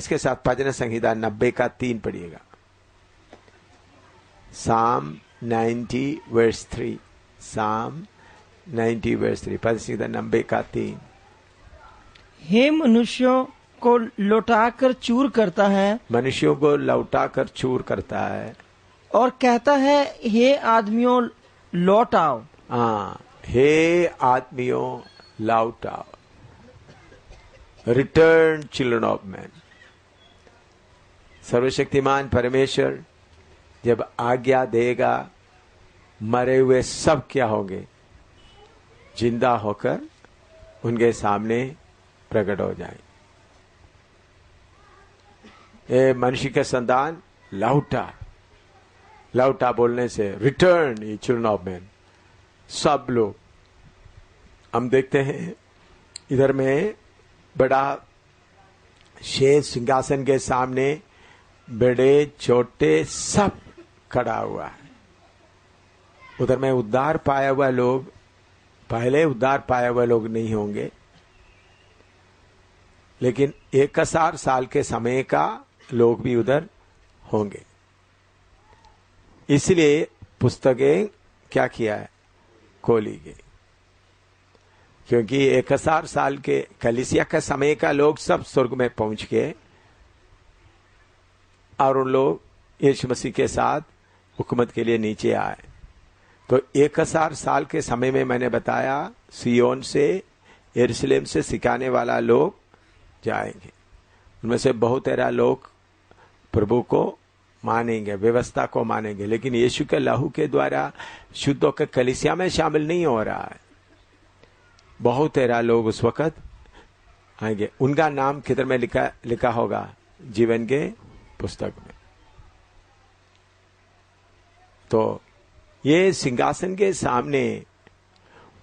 इसके साथ भजन संहिता 90 का 3 पढ़िएगा। Psalm 90 verse 3, Psalm 90 verse 3, भजन संहिता 90 का 3। हे मनुष्यों को लौटाकर चूर करता है, मनुष्यों को लौटाकर चूर करता है, और कहता है हे आदमियों लौट आओ। हाँ, हे आदमियों लौट आओ। Return children of man. सर्वशक्तिमान परमेश्वर जब आज्ञा देगा, मरे हुए सब क्या होंगे? जिंदा होकर उनके सामने प्रकट हो जाए। ये मनुष्य के संतान लौटा, लौटा बोलने से रिटर्न ये चिल्ड्रन ऑफ मैन, सब लोग। हम देखते हैं इधर में बड़ा शेर सिंहासन के सामने बड़े छोटे सब खड़ा हुआ है। उधर में उद्धार पाया हुआ लोग, पहले उद्धार पाया हुआ लोग नहीं होंगे, लेकिन 1000 साल के समय का लोग भी उधर होंगे। इसलिए पुस्तकें क्या किया है? खोली गई, क्योंकि 1000 साल के कलीसिया का समय का लोग सब स्वर्ग में पहुंच गए और उन लोग यीशु मसीह के साथ हुकूमत के लिए नीचे आए। तो 1000 साल के समय में मैंने बताया सियोन से, यरूशलेम से सिखाने वाला लोग जाएंगे। उनमें से बहुत सारा लोग प्रभु को मानेंगे, व्यवस्था को मानेंगे, लेकिन यीशु के लहू के द्वारा शुद्ध होकर कलीसिया में शामिल नहीं हो रहा है। बहुत सारा लोग उस वक्त आएंगे, उनका नाम किधर में लिखा होगा? जीवन के पुस्तक में। तो ये सिंहासन के सामने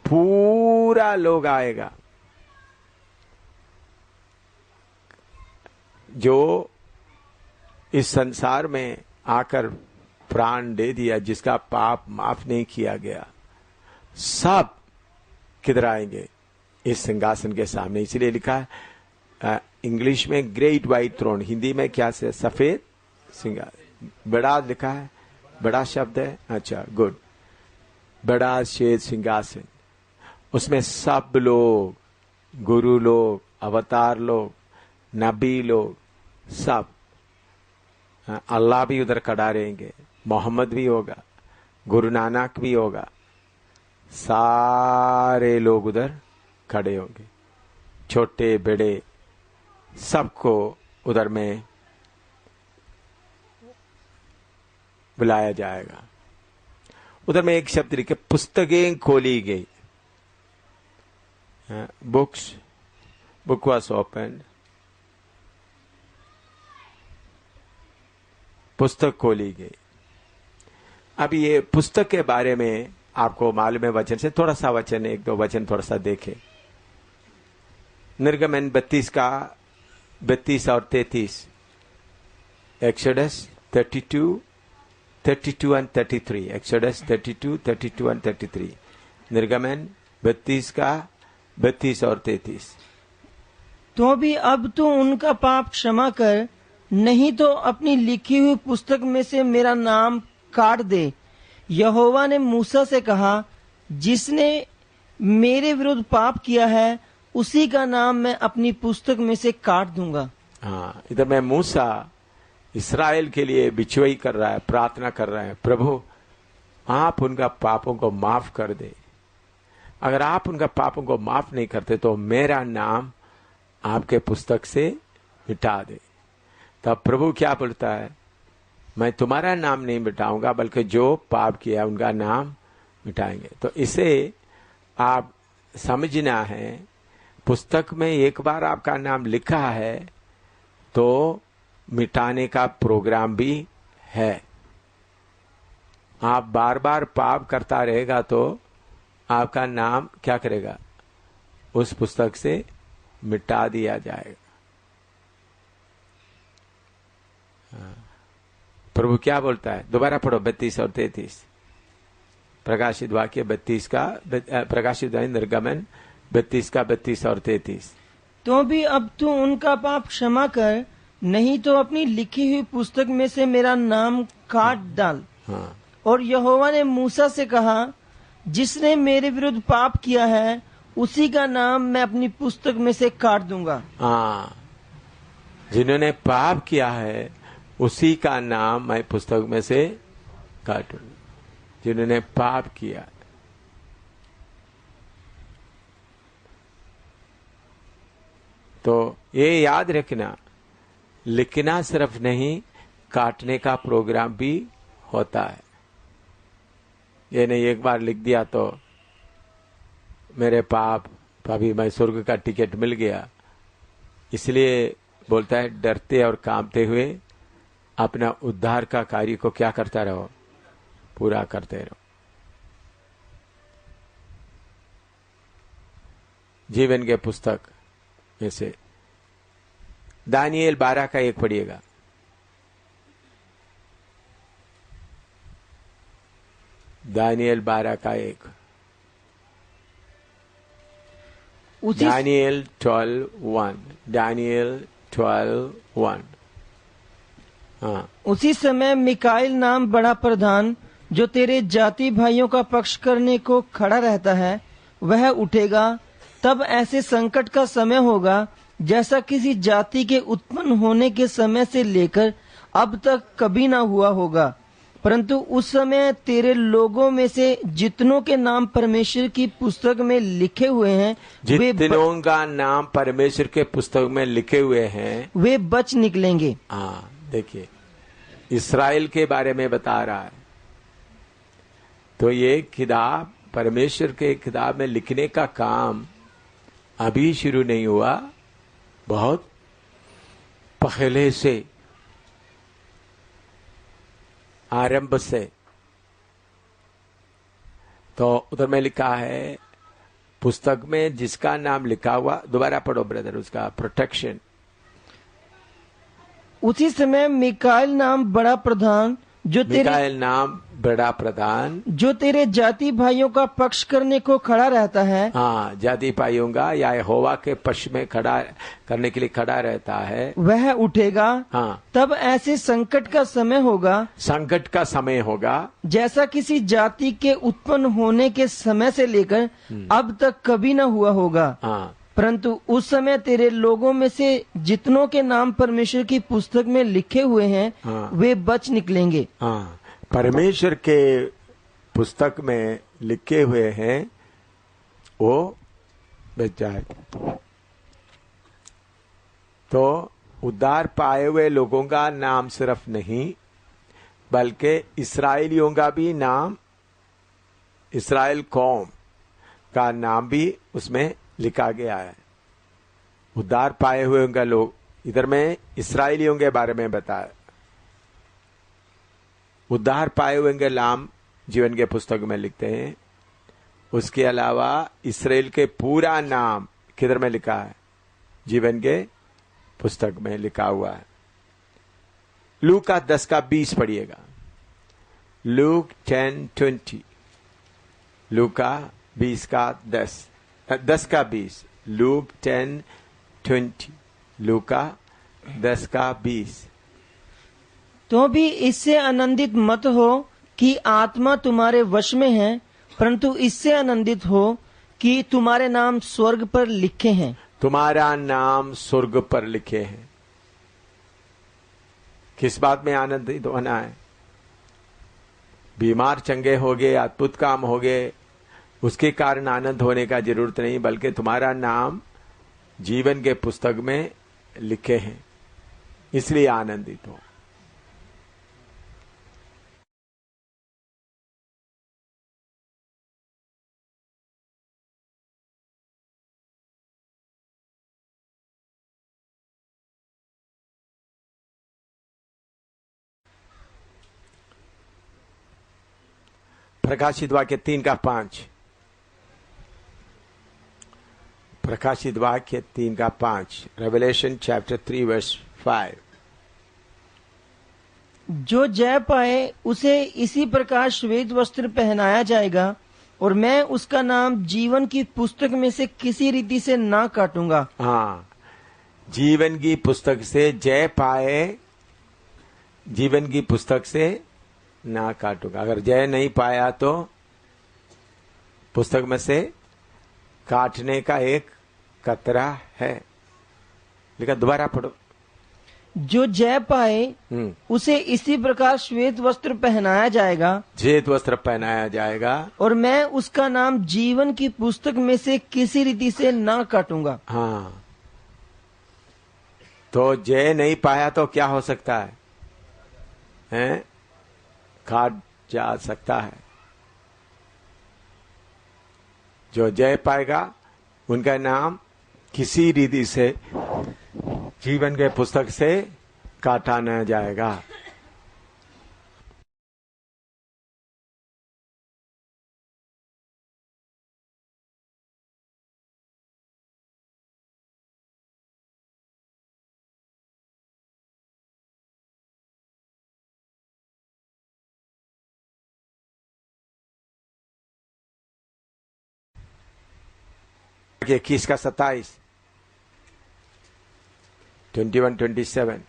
पूरा लोग आएगा, जो इस संसार में आकर प्राण दे दिया, जिसका पाप माफ नहीं किया गया, सब किधर आएंगे? इस सिंहासन के सामने। इसलिए लिखा है इंग्लिश में ग्रेट व्हाइट थ्रोन, हिंदी में क्या से? सफेद सिंहासन। बड़ा लिखा है, बड़ा शब्द है। अच्छा, गुड। बड़ा श्वेत सिंहासन, उसमें सब लोग, गुरु लोग, अवतार लोग, नबी लोग, सब, अल्लाह भी उधर खड़ा रहेंगे, मोहम्मद भी होगा, गुरु नानक भी होगा, सारे लोग उधर खड़े होंगे, छोटे बड़े सबको उधर में बुलाया जाएगा। उधर में एक शब्द लिखे, पुस्तकें खोली गई। बुक वॉज ओपन, पुस्तक खोली गई। अब ये पुस्तक के बारे में आपको मालूम है, वचन से थोड़ा सा वचन, 1-2 वचन थोड़ा सा देखें। निर्गमन 32 का 32 और 33, एक्सोडस 32 and 33, एक्सोडस 32 and 33, निर्गमन 32 का 32 और 33। तो भी अब तो उनका पाप क्षमा कर, नहीं तो अपनी लिखी हुई पुस्तक में से मेरा नाम काट दे। यहोवा ने मूसा से कहा, जिसने मेरे विरुद्ध पाप किया है उसी का नाम मैं अपनी पुस्तक में से काट दूंगा। हाँ, इधर मैं मूसा इस्राएल के लिए बिचवई कर रहा है, प्रार्थना कर रहा है, प्रभु आप उनका पापों को माफ कर दे। अगर आप उनका पापों को माफ नहीं करते तो मेरा नाम आपके पुस्तक से मिटा दे। तब प्रभु क्या बोलता है? मैं तुम्हारा नाम नहीं मिटाऊंगा, बल्कि जो पाप किया उनका नाम मिटाएंगे। तो इसे आप समझना है, पुस्तक में एक बार आपका नाम लिखा है तो मिटाने का प्रोग्राम भी है। आप बार बार पाप करता रहेगा तो आपका नाम क्या करेगा? उस पुस्तक से मिटा दिया जाएगा। प्रभु क्या बोलता है? दोबारा पढ़ो 32 और 33, प्रकाशित वाक्य 32 का, प्रकाशित निर्गमन 32 का 32 और 33। तो भी अब तू उनका पाप क्षमा कर, नहीं तो अपनी लिखी हुई पुस्तक में से मेरा नाम काट डाल। हाँ, और यहोवा ने मूसा से कहा, जिसने मेरे विरुद्ध पाप किया है उसी का नाम मैं अपनी पुस्तक में से काट दूंगा। हाँ, जिन्होंने पाप किया है उसी का नाम मैं पुस्तक में से काटूंगा। जिन्होंने पाप किया, तो ये याद रखना, लिखना सिर्फ नहीं, काटने का प्रोग्राम भी होता है। ये नहीं एक बार लिख दिया तो मेरे पाप, अभी मैं स्वर्ग का टिकट मिल गया। इसलिए बोलता है, डरते और कांपते हुए अपना उद्धार का कार्य को क्या करता रहो, पूरा करते रहो। जीवन के पुस्तक में से दानिएल 12 का 1 पढ़िएगा। दानिएल 12 का 1। दानिएल 12:1। दानिएल 12:1। हाँ, उसी समय मिकाइल नाम बड़ा प्रधान, जो तेरे जाति भाइयों का पक्ष करने को खड़ा रहता है, वह उठेगा। तब ऐसे संकट का समय होगा जैसा किसी जाति के उत्पन्न होने के समय से लेकर अब तक कभी ना हुआ होगा। परंतु उस समय तेरे लोगों में से जितनों के नाम परमेश्वर की पुस्तक में लिखे हुए हैं, जितनों का नाम परमेश्वर के पुस्तक में लिखे हुए हैं, वे बच निकलेंगे। हाँ, देखिए इस्राएल के बारे में बता रहा है। तो ये किताब, परमेश्वर के किताब में लिखने का काम अभी शुरू नहीं हुआ, बहुत पहले से, आरंभ से। तो उधर में लिखा है पुस्तक में जिसका नाम लिखा हुआ, दोबारा पढ़ो ब्रदर, उसका प्रोटेक्शन। उसी समय मिकाइल नाम बड़ा प्रधान, जो तेरे जाति भाइयों का पक्ष करने को खड़ा रहता है। हाँ, जाति भाइयों का या यहोवा के पक्ष में खड़ा करने के लिए खड़ा रहता है, वह उठेगा। हाँ, तब ऐसे संकट का समय होगा, संकट का समय होगा जैसा किसी जाति के उत्पन्न होने के समय से लेकर अब तक कभी न हुआ होगा। हाँ, परंतु उस समय तेरे लोगों में से जितनों के नाम परमेश्वर की पुस्तक में लिखे हुए हैं, हाँ, वे बच निकलेंगे। हाँ, परमेश्वर के पुस्तक में लिखे हुए हैं, वो बच जाएगा। तो उद्धार पाए हुए लोगों का नाम सिर्फ नहीं, बल्कि इस्राएलियों का भी नाम, इस्राएल कौम का नाम भी उसमें लिखा गया है। उद्धार पाए हुए उनका लोग, इधर में इस्राएलियों के बारे में बताया। उद्धार पाए हुए उनके नाम जीवन के पुस्तक में लिखते हैं। उसके अलावा इस्राएल के पूरा नाम किधर में लिखा है, जीवन के पुस्तक में लिखा हुआ है। लूका 10 का 20 पढ़िएगा। लूक 10:20। लूका 20 का 10 का 20। लूक 10:20। लूका 10 का 20। तो भी इससे आनंदित मत हो कि आत्मा तुम्हारे वश में है, परंतु इससे आनंदित हो कि तुम्हारे नाम स्वर्ग पर लिखे हैं। तुम्हारा नाम स्वर्ग पर लिखे हैं। किस बात में आनंदित होना है? बीमार चंगे हो गए, अद्भुत काम हो गए, उसके कारण आनंद होने का जरूरत नहीं, बल्कि तुम्हारा नाम जीवन के पुस्तक में लिखे हैं, इसलिए आनंदित हो। प्रकाशित वाक्य 3 का 5। प्रकाशित वाक्य 3 का 5। Revelation chapter 3 verse 5। जो जय पाए उसे इसी प्रकार श्वेत वस्त्र पहनाया जाएगा, और मैं उसका नाम जीवन की पुस्तक में से किसी रीति से ना काटूंगा। हाँ, जीवन की पुस्तक से जय पाए, जीवन की पुस्तक से ना काटूंगा। अगर जय नहीं पाया तो पुस्तक में से काटने का एक खतरा है। लेकिन दोबारा पढ़ो। जो जय पाए उसे इसी प्रकार श्वेत वस्त्र पहनाया जाएगा, श्वेत वस्त्र पहनाया जाएगा, और मैं उसका नाम जीवन की पुस्तक में से किसी रीति से ना काटूंगा। हाँ, तो जय नहीं पाया तो क्या हो सकता है, हैं? काट जा सकता है। जो जय पाएगा उनका नाम किसी रीति से जीवन के पुस्तक से काटा न जाएगा। इक्कीस का 27, 21-27।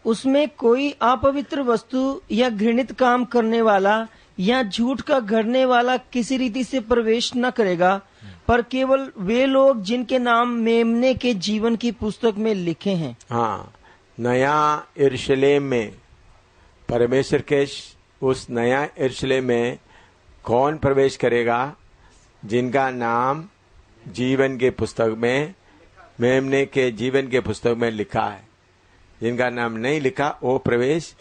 उसमें कोई अपवित्र वस्तु या घृणित काम करने वाला या झूठ का गढ़ने वाला किसी रीति से प्रवेश न करेगा, पर केवल वे लोग जिनके नाम मेमने के जीवन की पुस्तक में लिखे हैं। हाँ, नया यरूशलेम में परमेश्वर के उस नया यरूशलेम में कौन प्रवेश करेगा? जिनका नाम जीवन के पुस्तक में, मेमने के जीवन के पुस्तक में लिखा है। जिनका नाम नहीं लिखा वो प्रवेश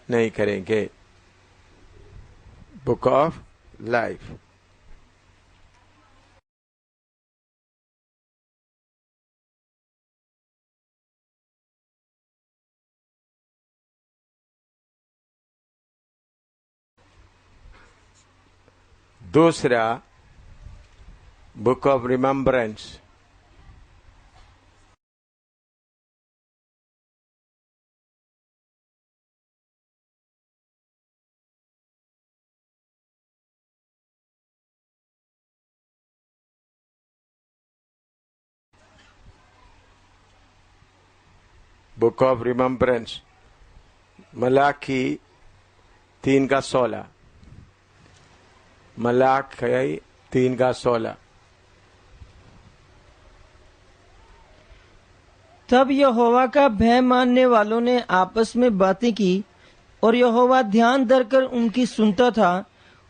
नहीं करेंगे। Book of life. दूसरा, book of remembrance. Book of remembrance, Malachi 3:16। Malachi 3:16। तब यहोवा का भय मानने वालों ने आपस में बातें की, और यहोवा ध्यान धरकर उनकी सुनता था।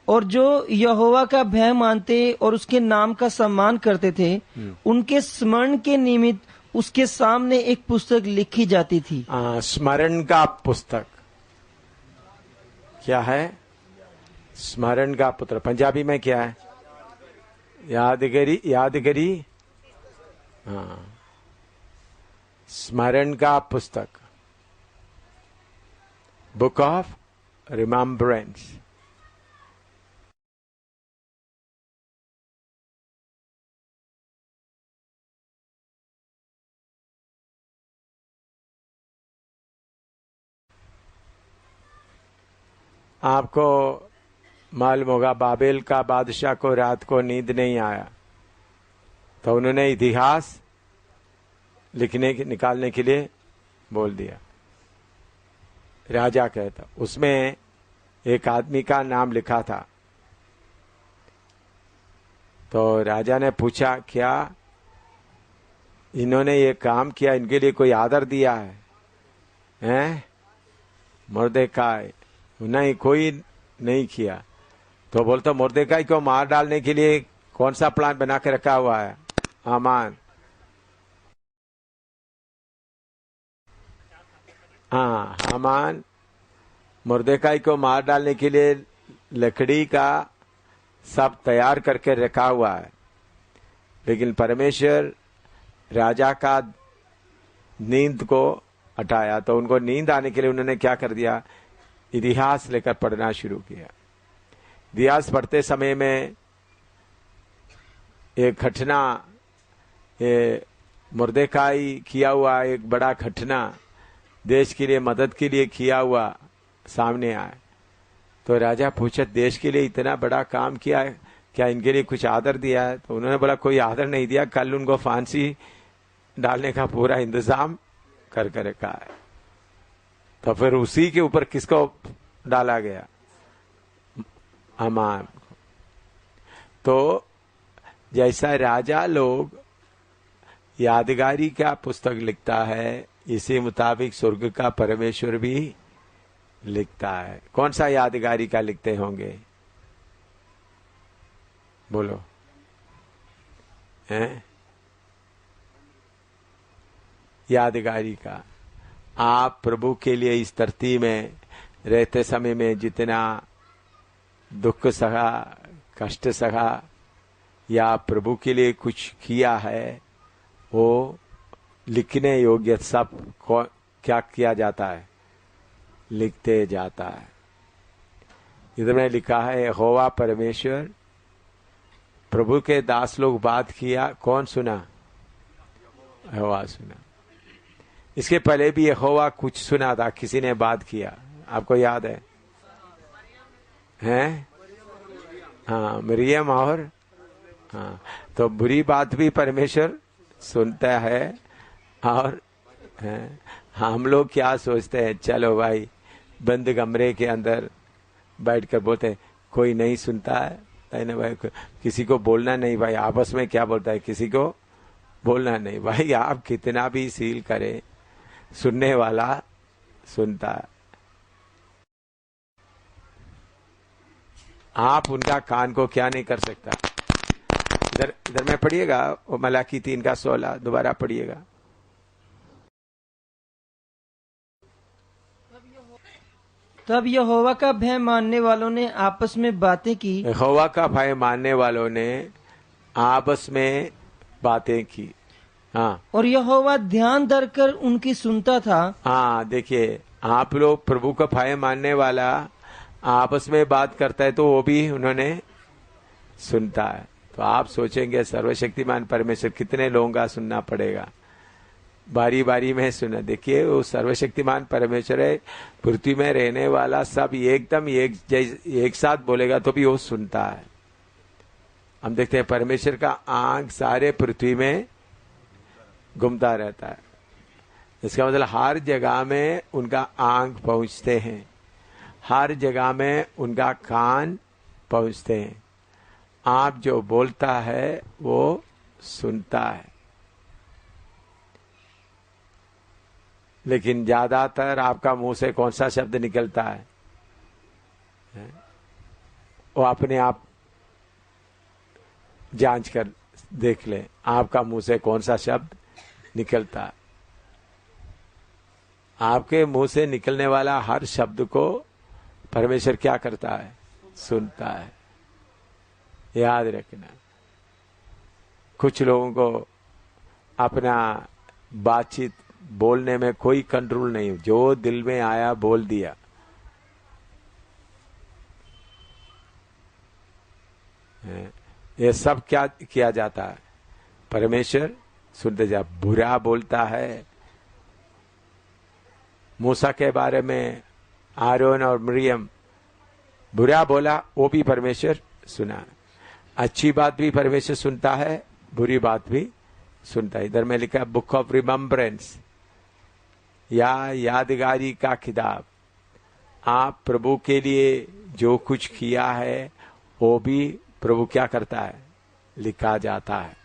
और जो यहोवा का भय मानते और उसके नाम का सम्मान करते थे, उनके स्मरण के निमित्त उसके सामने एक पुस्तक लिखी जाती थी। स्मरण का पुस्तक क्या है? स्मरण का पुत्र पंजाबी में क्या है? यादगिरी, यादगिरी। हाँ, स्मरण का पुस्तक, बुक ऑफ रिमेम्बरेंस। आपको मालूम होगा, बाबेल का बादशाह को रात को नींद नहीं आया, तो उन्होंने इतिहास निकालने के लिए बोल दिया। राजा कहता, उसमें एक आदमी का नाम लिखा था। तो राजा ने पूछा, क्या इन्होंने ये काम किया, इनके लिए कोई आदर दिया है? हैं? मुर्देकाई, नहीं, कोई नहीं किया। तो बोलता, मुर्देकाई को मार डालने के लिए कौन सा प्लान बना के रखा हुआ है? हामान। हाँ, हामान मुर्देकाई को मार डालने के लिए लकड़ी का सब तैयार करके रखा हुआ है। लेकिन परमेश्वर राजा का नींद को हटाया, तो उनको नींद आने के लिए उन्होंने क्या कर दिया? इतिहास लेकर पढ़ना शुरू किया। इतिहास पढ़ते समय में एक घटना, मुर्देकाई किया हुआ एक बड़ा घटना, देश के लिए मदद के लिए किया हुआ सामने आया। तो राजा पूछा, देश के लिए इतना बड़ा काम किया है, क्या इनके लिए कुछ आदर दिया है? तो उन्होंने बोला कोई आदर नहीं दिया, कल उनको फांसी डालने का पूरा इंतजाम कर रखा है। तो फिर उसी के ऊपर किसको डाला गया? हामान। तो जैसा राजा लोग यादगारी का पुस्तक लिखता है, इसी मुताबिक स्वर्ग का परमेश्वर भी लिखता है। कौन सा यादगारी का लिखते होंगे? बोलो। हैं? यादगारी का। आप प्रभु के लिए इस धरती में रहते समय में जितना दुख सहा, कष्ट सहा, या प्रभु के लिए कुछ किया है, वो लिखने योग्य सब क्या किया जाता है? लिखते जाता है। इधर में लिखा है यहोवा परमेश्वर, प्रभु के दास लोग बात किया, कौन सुना? यहोवा सुना। इसके पहले भी यहोवा कुछ सुना था, किसी ने बात किया, आपको याद है? हैं? हाँ, मरियम। और हाँ, तो बुरी बात भी परमेश्वर सुनता है। और हम लोग क्या सोचते हैं, चलो भाई बंद कमरे के अंदर बैठकर बोलते हैं कोई नहीं सुनता है ना भाई, किसी को बोलना नहीं भाई, आपस में क्या बोलता है, किसी को बोलना नहीं भाई। आप कितना भी सील करें, सुनने वाला सुनता है। आप उनका कान को क्या नहीं कर सकता। इधर में पढ़िएगा, वो मलाकी 3:16 दोबारा पढ़िएगा। तब यहोवा का भय मानने वालों ने आपस में बातें की। यहोवा का भय मानने वालों ने आपस में बातें की। हाँ, और यहोवा ध्यान धरकर उनकी सुनता था। हाँ, देखिए, आप लोग प्रभु का भय मानने वाला आपस में बात करता है तो वो भी उन्होंने सुनता है। तो आप सोचेंगे सर्वशक्तिमान परमेश्वर कितने लोगों का सुनना पड़ेगा, बारी बारी में सुना। देखिए, वो सर्वशक्तिमान परमेश्वर है, पृथ्वी में रहने वाला सब एकदम एक साथ बोलेगा तो भी वो सुनता है। हम देखते हैं परमेश्वर का आंख सारे पृथ्वी में घूमता रहता है। इसका मतलब हर जगह में उनका आंख पहुंचते हैं, हर जगह में उनका कान पहुंचते हैं। आप जो बोलता है वो सुनता है। लेकिन ज्यादातर आपका मुंह से कौन सा शब्द निकलता है, वो अपने आप जांच कर देख ले, आपका मुंह से कौन सा शब्द निकलता है। आपके मुंह से निकलने वाला हर शब्द को परमेश्वर क्या करता है? सुनता है। याद रखना। कुछ लोगों को अपना बातचीत बोलने में कोई कंट्रोल नहीं, जो दिल में आया बोल दिया। ये सब क्या किया जाता है? परमेश्वर सुनते जा। बुरा बोलता है, मूसा के बारे में आरोन और मरियम बुरा बोला, वो भी परमेश्वर सुना। अच्छी बात भी परमेश्वर सुनता है, बुरी बात भी सुनता है। इधर में लिखा है बुक ऑफ रिमेम्बरेंस, या यादगारी का किताब। आप प्रभु के लिए जो कुछ किया है वो भी प्रभु क्या करता है? लिखा जाता है।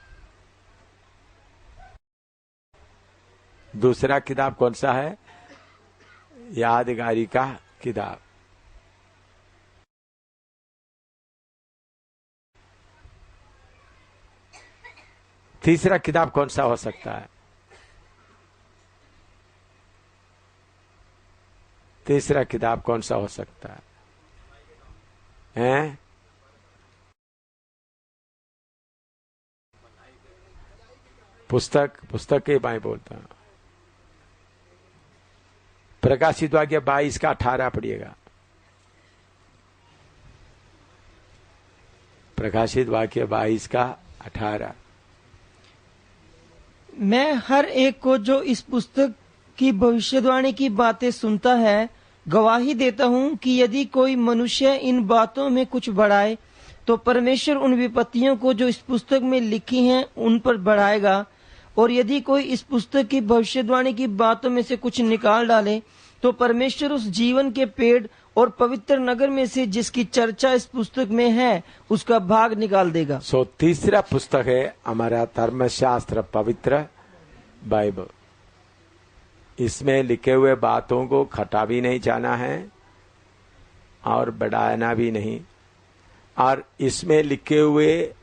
दूसरा किताब कौन सा है? यादगारी का किताब। तीसरा किताब कौन सा हो सकता है? तीसरा किताब कौन सा हो सकता है? हैं? पुस्तक के बाई बोलता हूं। प्रकाशित वाक्य 22:18 पढ़िएगा। प्रकाशित वाक्य 22:18। मैं हर एक को जो इस पुस्तक की भविष्यवाणी की बातें सुनता है गवाही देता हूँ कि यदि कोई मनुष्य इन बातों में कुछ बढ़ाए तो परमेश्वर उन विपत्तियों को जो इस पुस्तक में लिखी हैं उन पर बढ़ाएगा। और यदि कोई इस पुस्तक की भविष्यवाणी की बातों में से कुछ निकाल डाले तो परमेश्वर उस जीवन के पेड़ और पवित्र नगर में से जिसकी चर्चा इस पुस्तक में है उसका भाग निकाल देगा। तीसरा पुस्तक है हमारा धर्मशास्त्र, पवित्र बाइबल। इसमें लिखे हुए बातों को खटा भी नहीं जाना है और बढ़ाना भी नहीं, और इसमें लिखे हुए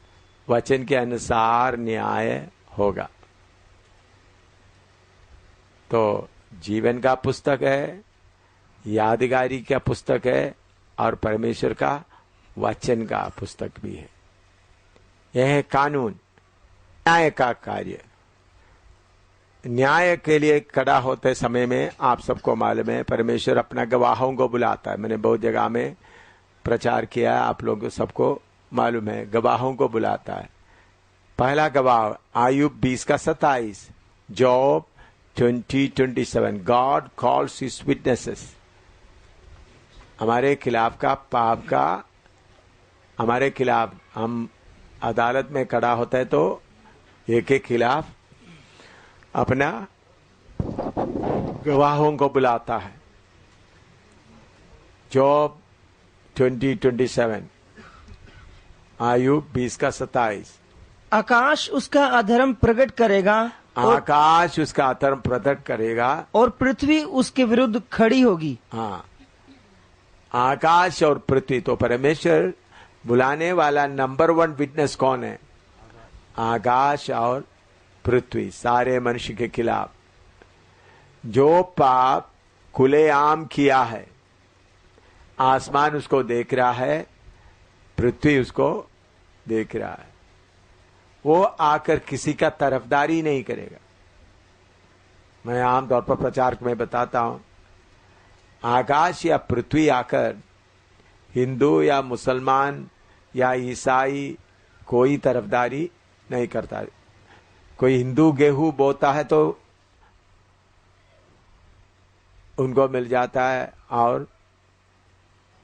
वचन के अनुसार न्याय होगा। तो जीवन का पुस्तक है, यादगारी का पुस्तक है और परमेश्वर का वचन का पुस्तक भी है। यह है कानून, न्याय का कार्य। न्याय के लिए खड़ा होते समय में आप सबको मालूम है परमेश्वर अपना गवाहों को बुलाता है। मैंने बहुत जगह में प्रचार किया है, आप लोगों को सबको मालूम है, गवाहों को बुलाता है। पहला गवाह Ayub 20:27, job 20:27, God calls his witnesses. हमारे खिलाफ का पाप का, हमारे खिलाफ हम अदालत में खड़ा होता है तो एक के खिलाफ अपना गवाहों को बुलाता है। जॉब 20:27, आयुब 20:27। आकाश उसका अधर्म प्रकट करेगा, आकाश उसका अधर्म प्रकट करेगा और पृथ्वी उसके विरुद्ध खड़ी होगी। हाँ, आकाश और पृथ्वी। तो परमेश्वर बुलाने वाला नंबर 1 विटनेस कौन है? आकाश और पृथ्वी, सारे मनुष्य के खिलाफ। जो पाप खुलेआम किया है, आसमान उसको देख रहा है, पृथ्वी उसको देख रहा है। वो आकर किसी का तरफदारी नहीं करेगा। मैं आमतौर पर प्रचार में बताता हूं, आकाश या पृथ्वी आकर हिंदू या मुसलमान या ईसाई कोई तरफदारी नहीं करता। कोई हिंदू गेहूं बोता है तो उनको मिल जाता है, और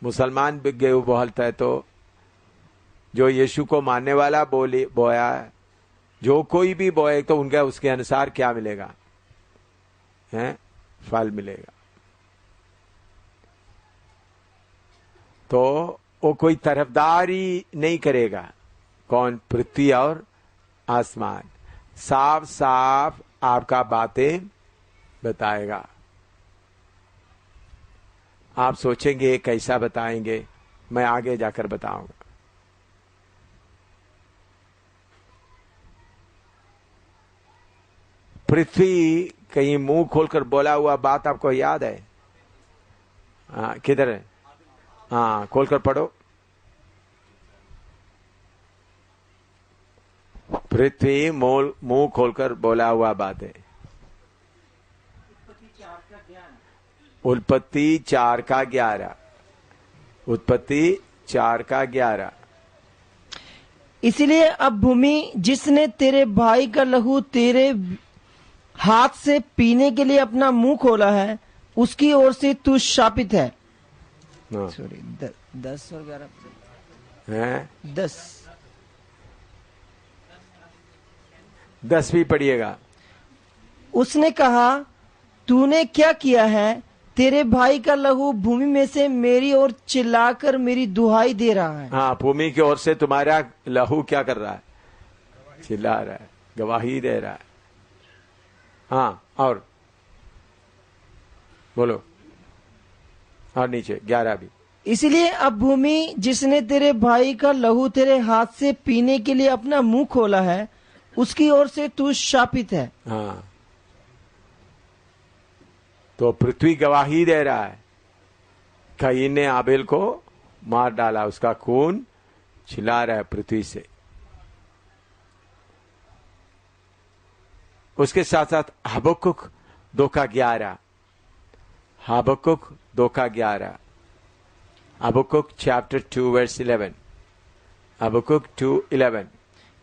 मुसलमान भी गेहूं बोलता है तो जो यीशु को मानने वाला बोया है, जो कोई भी बोए तो उनका उसके अनुसार क्या मिलेगा? हैं? फल मिलेगा। तो वो कोई तरफदारी नहीं करेगा। कौन? पृथ्वी और आसमान साफ साफ आपका बातें बताएगा। आप सोचेंगे कैसा बताएंगे, मैं आगे जाकर बताऊंगा। पृथ्वी कहीं मुंह खोलकर बोला हुआ बात आपको याद है? किधर है? हाँ, खोलकर पढ़ो। पृथ्वी मुंह खोलकर बोला हुआ बात है। उत्पत्ति 4:11। उत्पत्ति 4:11। इसलिए अब भूमि जिसने तेरे भाई का लहू तेरे हाथ से पीने के लिए अपना मुंह खोला है, उसकी ओर से तू शापित है। सॉरी, 10 और 11 है 10 भी पढ़िएगा। उसने कहा, तूने क्या किया है? तेरे भाई का लहू भूमि में से मेरी ओर चिल्लाकर मेरी दुहाई दे रहा है। हाँ, भूमि की ओर से तुम्हारा लहू क्या कर रहा है? चिल्ला रहा है, गवाही दे रहा है। हाँ, और बोलो, और नीचे 11 भी। इसलिए अब भूमि जिसने तेरे भाई का लहू तेरे हाथ से पीने के लिए अपना मुंह खोला है, उसकी ओर से तू शापित है। हाँ, तो पृथ्वी गवाही दे रहा है। कईन ने आबेल को मार डाला, उसका खून छिला रहा है पृथ्वी से। उसके साथ साथ हबक्कुक 2:11। हबक्कुक 2:11। हबक्कुक चैप्टर 2:11। हबक्कुक 2:11।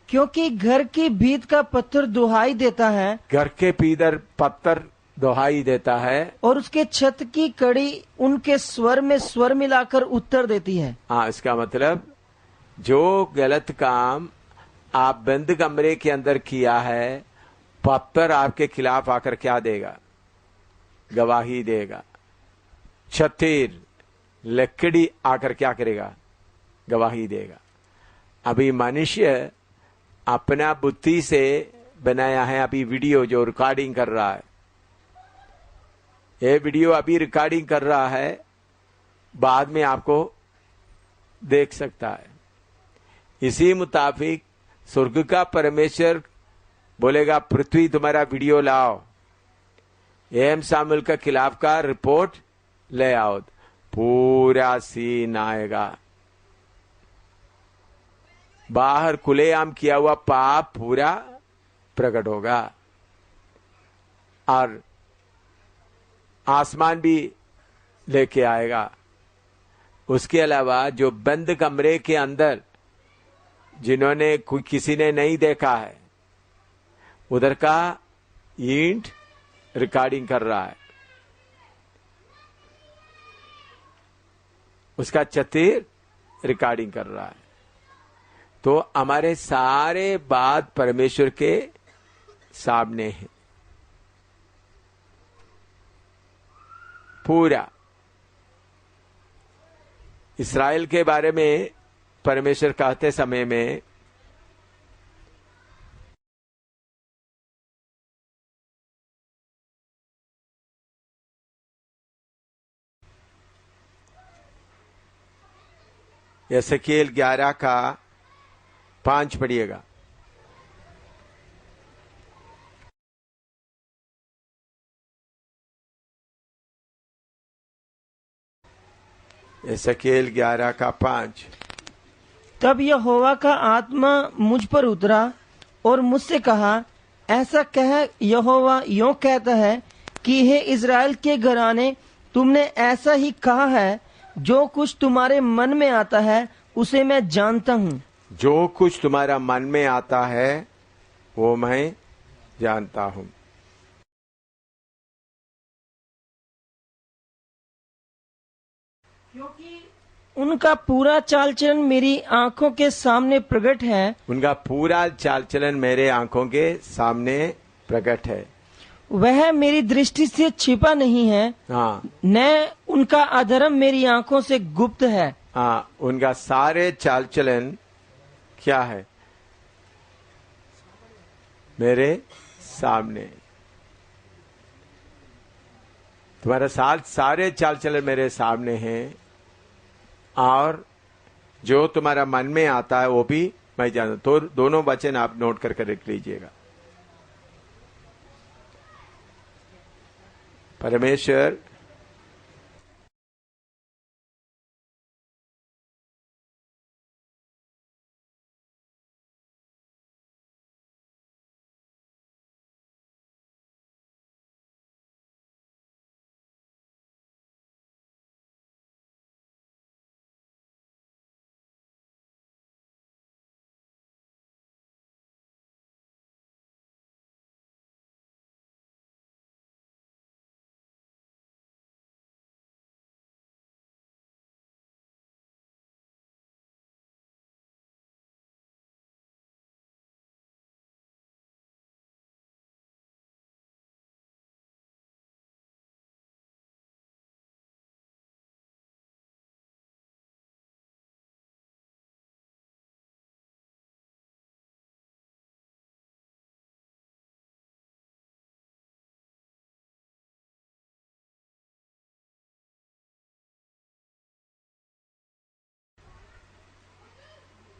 क्योंकि घर की भीत का पत्थर दुहाई देता है, घर के भीतर पत्थर दुहाई देता है, और उसके छत की कड़ी उनके स्वर में स्वर मिलाकर उत्तर देती है। हाँ, इसका मतलब जो गलत काम आप बंद कमरे के अंदर किया है, पत्थर आपके खिलाफ आकर क्या देगा? गवाही देगा। छतीर लकड़ी आकर क्या करेगा? गवाही देगा। अभी मनुष्य अपना बुद्धि से बनाया है अभी वीडियो जो रिकॉर्डिंग कर रहा है, ये वीडियो अभी रिकॉर्डिंग कर रहा है, बाद में आपको देख सकता है। इसी मुताबिक स्वर्ग का परमेश्वर बोलेगा पृथ्वी तुम्हारा वीडियो लाओ, एम सामुएल के खिलाफ का रिपोर्ट ले आओ, पूरा सीन आएगा। बाहर खुलेआम किया हुआ पाप पूरा प्रकट होगा और आसमान भी लेके आएगा। उसके अलावा जो बंद कमरे के अंदर जिन्होंने किसी ने नहीं देखा है, उधर का ईंट रिकॉर्डिंग कर रहा है, उसका चतीर रिकॉर्डिंग कर रहा है। तो हमारे सारे बात परमेश्वर के सामने है पूरा। इस्राएल के बारे में परमेश्वर कहते समय में यसेकेल 11 का 5 पढ़िएगा। यसेकेल 11 का 5। तब यहोवा का आत्मा मुझ पर उतरा और मुझसे कहा, ऐसा कह यहोवा यों कहता है कि हे इज़राइल के घराने, तुमने ऐसा ही कहा है, जो कुछ तुम्हारे मन में आता है उसे मैं जानता हूँ। जो कुछ तुम्हारा मन में आता है वो मैं जानता हूँ। क्योंकि उनका पूरा चाल चलन मेरी आंखों के सामने प्रकट है। उनका पूरा चाल चलन मेरे आंखों के सामने प्रकट है। वह मेरी दृष्टि से छिपा नहीं है। हाँ, न उनका अधर्म मेरी आंखों से गुप्त है। हाँ, उनका सारे चाल चलन क्या है? मेरे सामने। तुम्हारा सारे चाल चलन मेरे सामने हैं, और जो तुम्हारा मन में आता है वो भी मैं जानता। तो दोनों वचन आप नोट करके रख लीजिएगा। परमेश्वर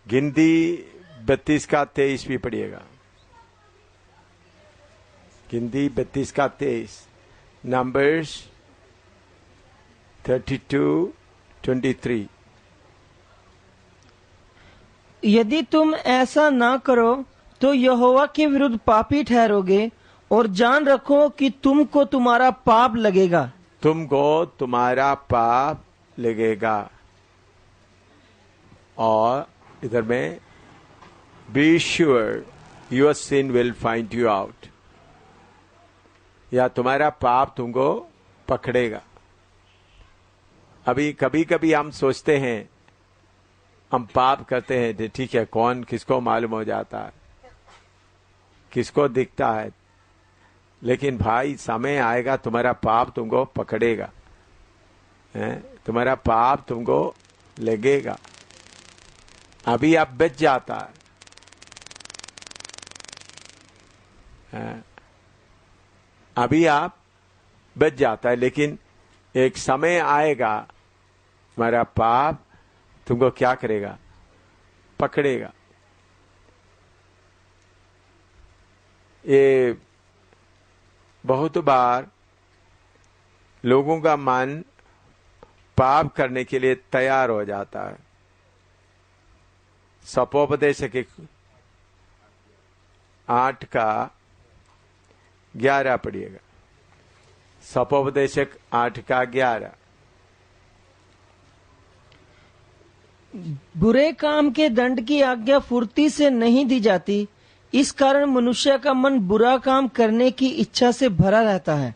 गिनती 32 का 23 भी पढ़िएगा। गिनती 32 का 23, नंबर्स 32:23। यदि तुम ऐसा ना करो तो यहोवा के विरुद्ध पापी ठहरोगे, और जान रखो कि तुमको तुम्हारा पाप लगेगा। तुमको तुम्हारा पाप लगेगा। और इधर में be sure your sin will find you out, या तुम्हारा पाप तुमको पकड़ेगा। अभी कभी कभी हम सोचते हैं हम पाप करते हैं, ठीक है, कौन किसको मालूम हो जाता है, किसको दिखता है, लेकिन भाई समय आएगा तुम्हारा पाप तुमको पकड़ेगा, तुम्हारा पाप तुमको लगेगा। अभी आप बच जाता है, अभी आप बच जाता है, लेकिन एक समय आएगा तुम्हारा पाप तुमको क्या करेगा, पकड़ेगा। ये बहुत बार लोगों का मन पाप करने के लिए तैयार हो जाता है। सपोपदेश के 8:11 पढ़िएगा। सपोपदेशक 8:11। बुरे काम के दंड की आज्ञा फुर्ती से नहीं दी जाती, इस कारण मनुष्य का मन बुरा काम करने की इच्छा से भरा रहता है।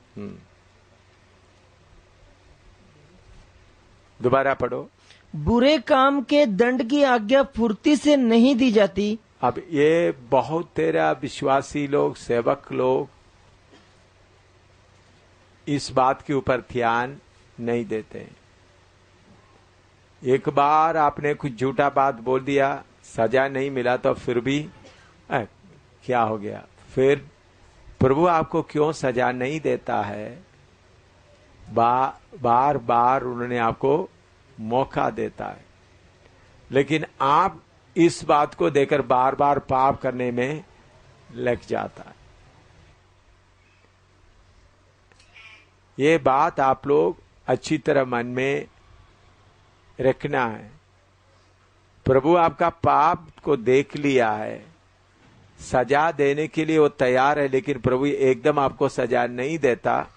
दोबारा पढ़ो। बुरे काम के दंड की आज्ञा फुर्ती से नहीं दी जाती। अब ये बहुत तेरा विश्वासी लोग, सेवक लोग इस बात के ऊपर ध्यान नहीं देते। एक बार आपने कुछ झूठा बात बोल दिया, सजा नहीं मिला तो फिर भी क्या हो गया, फिर प्रभु आपको क्यों सजा नहीं देता है? बार बार उन्होंने आपको मौका देता है, लेकिन आप इस बात को देकर बार बार पाप करने में लग जाता है। ये बात आप लोग अच्छी तरह मन में रखना है। प्रभु आपका पाप को देख लिया है, सजा देने के लिए वो तैयार है, लेकिन प्रभु एकदम आपको सजा नहीं देता,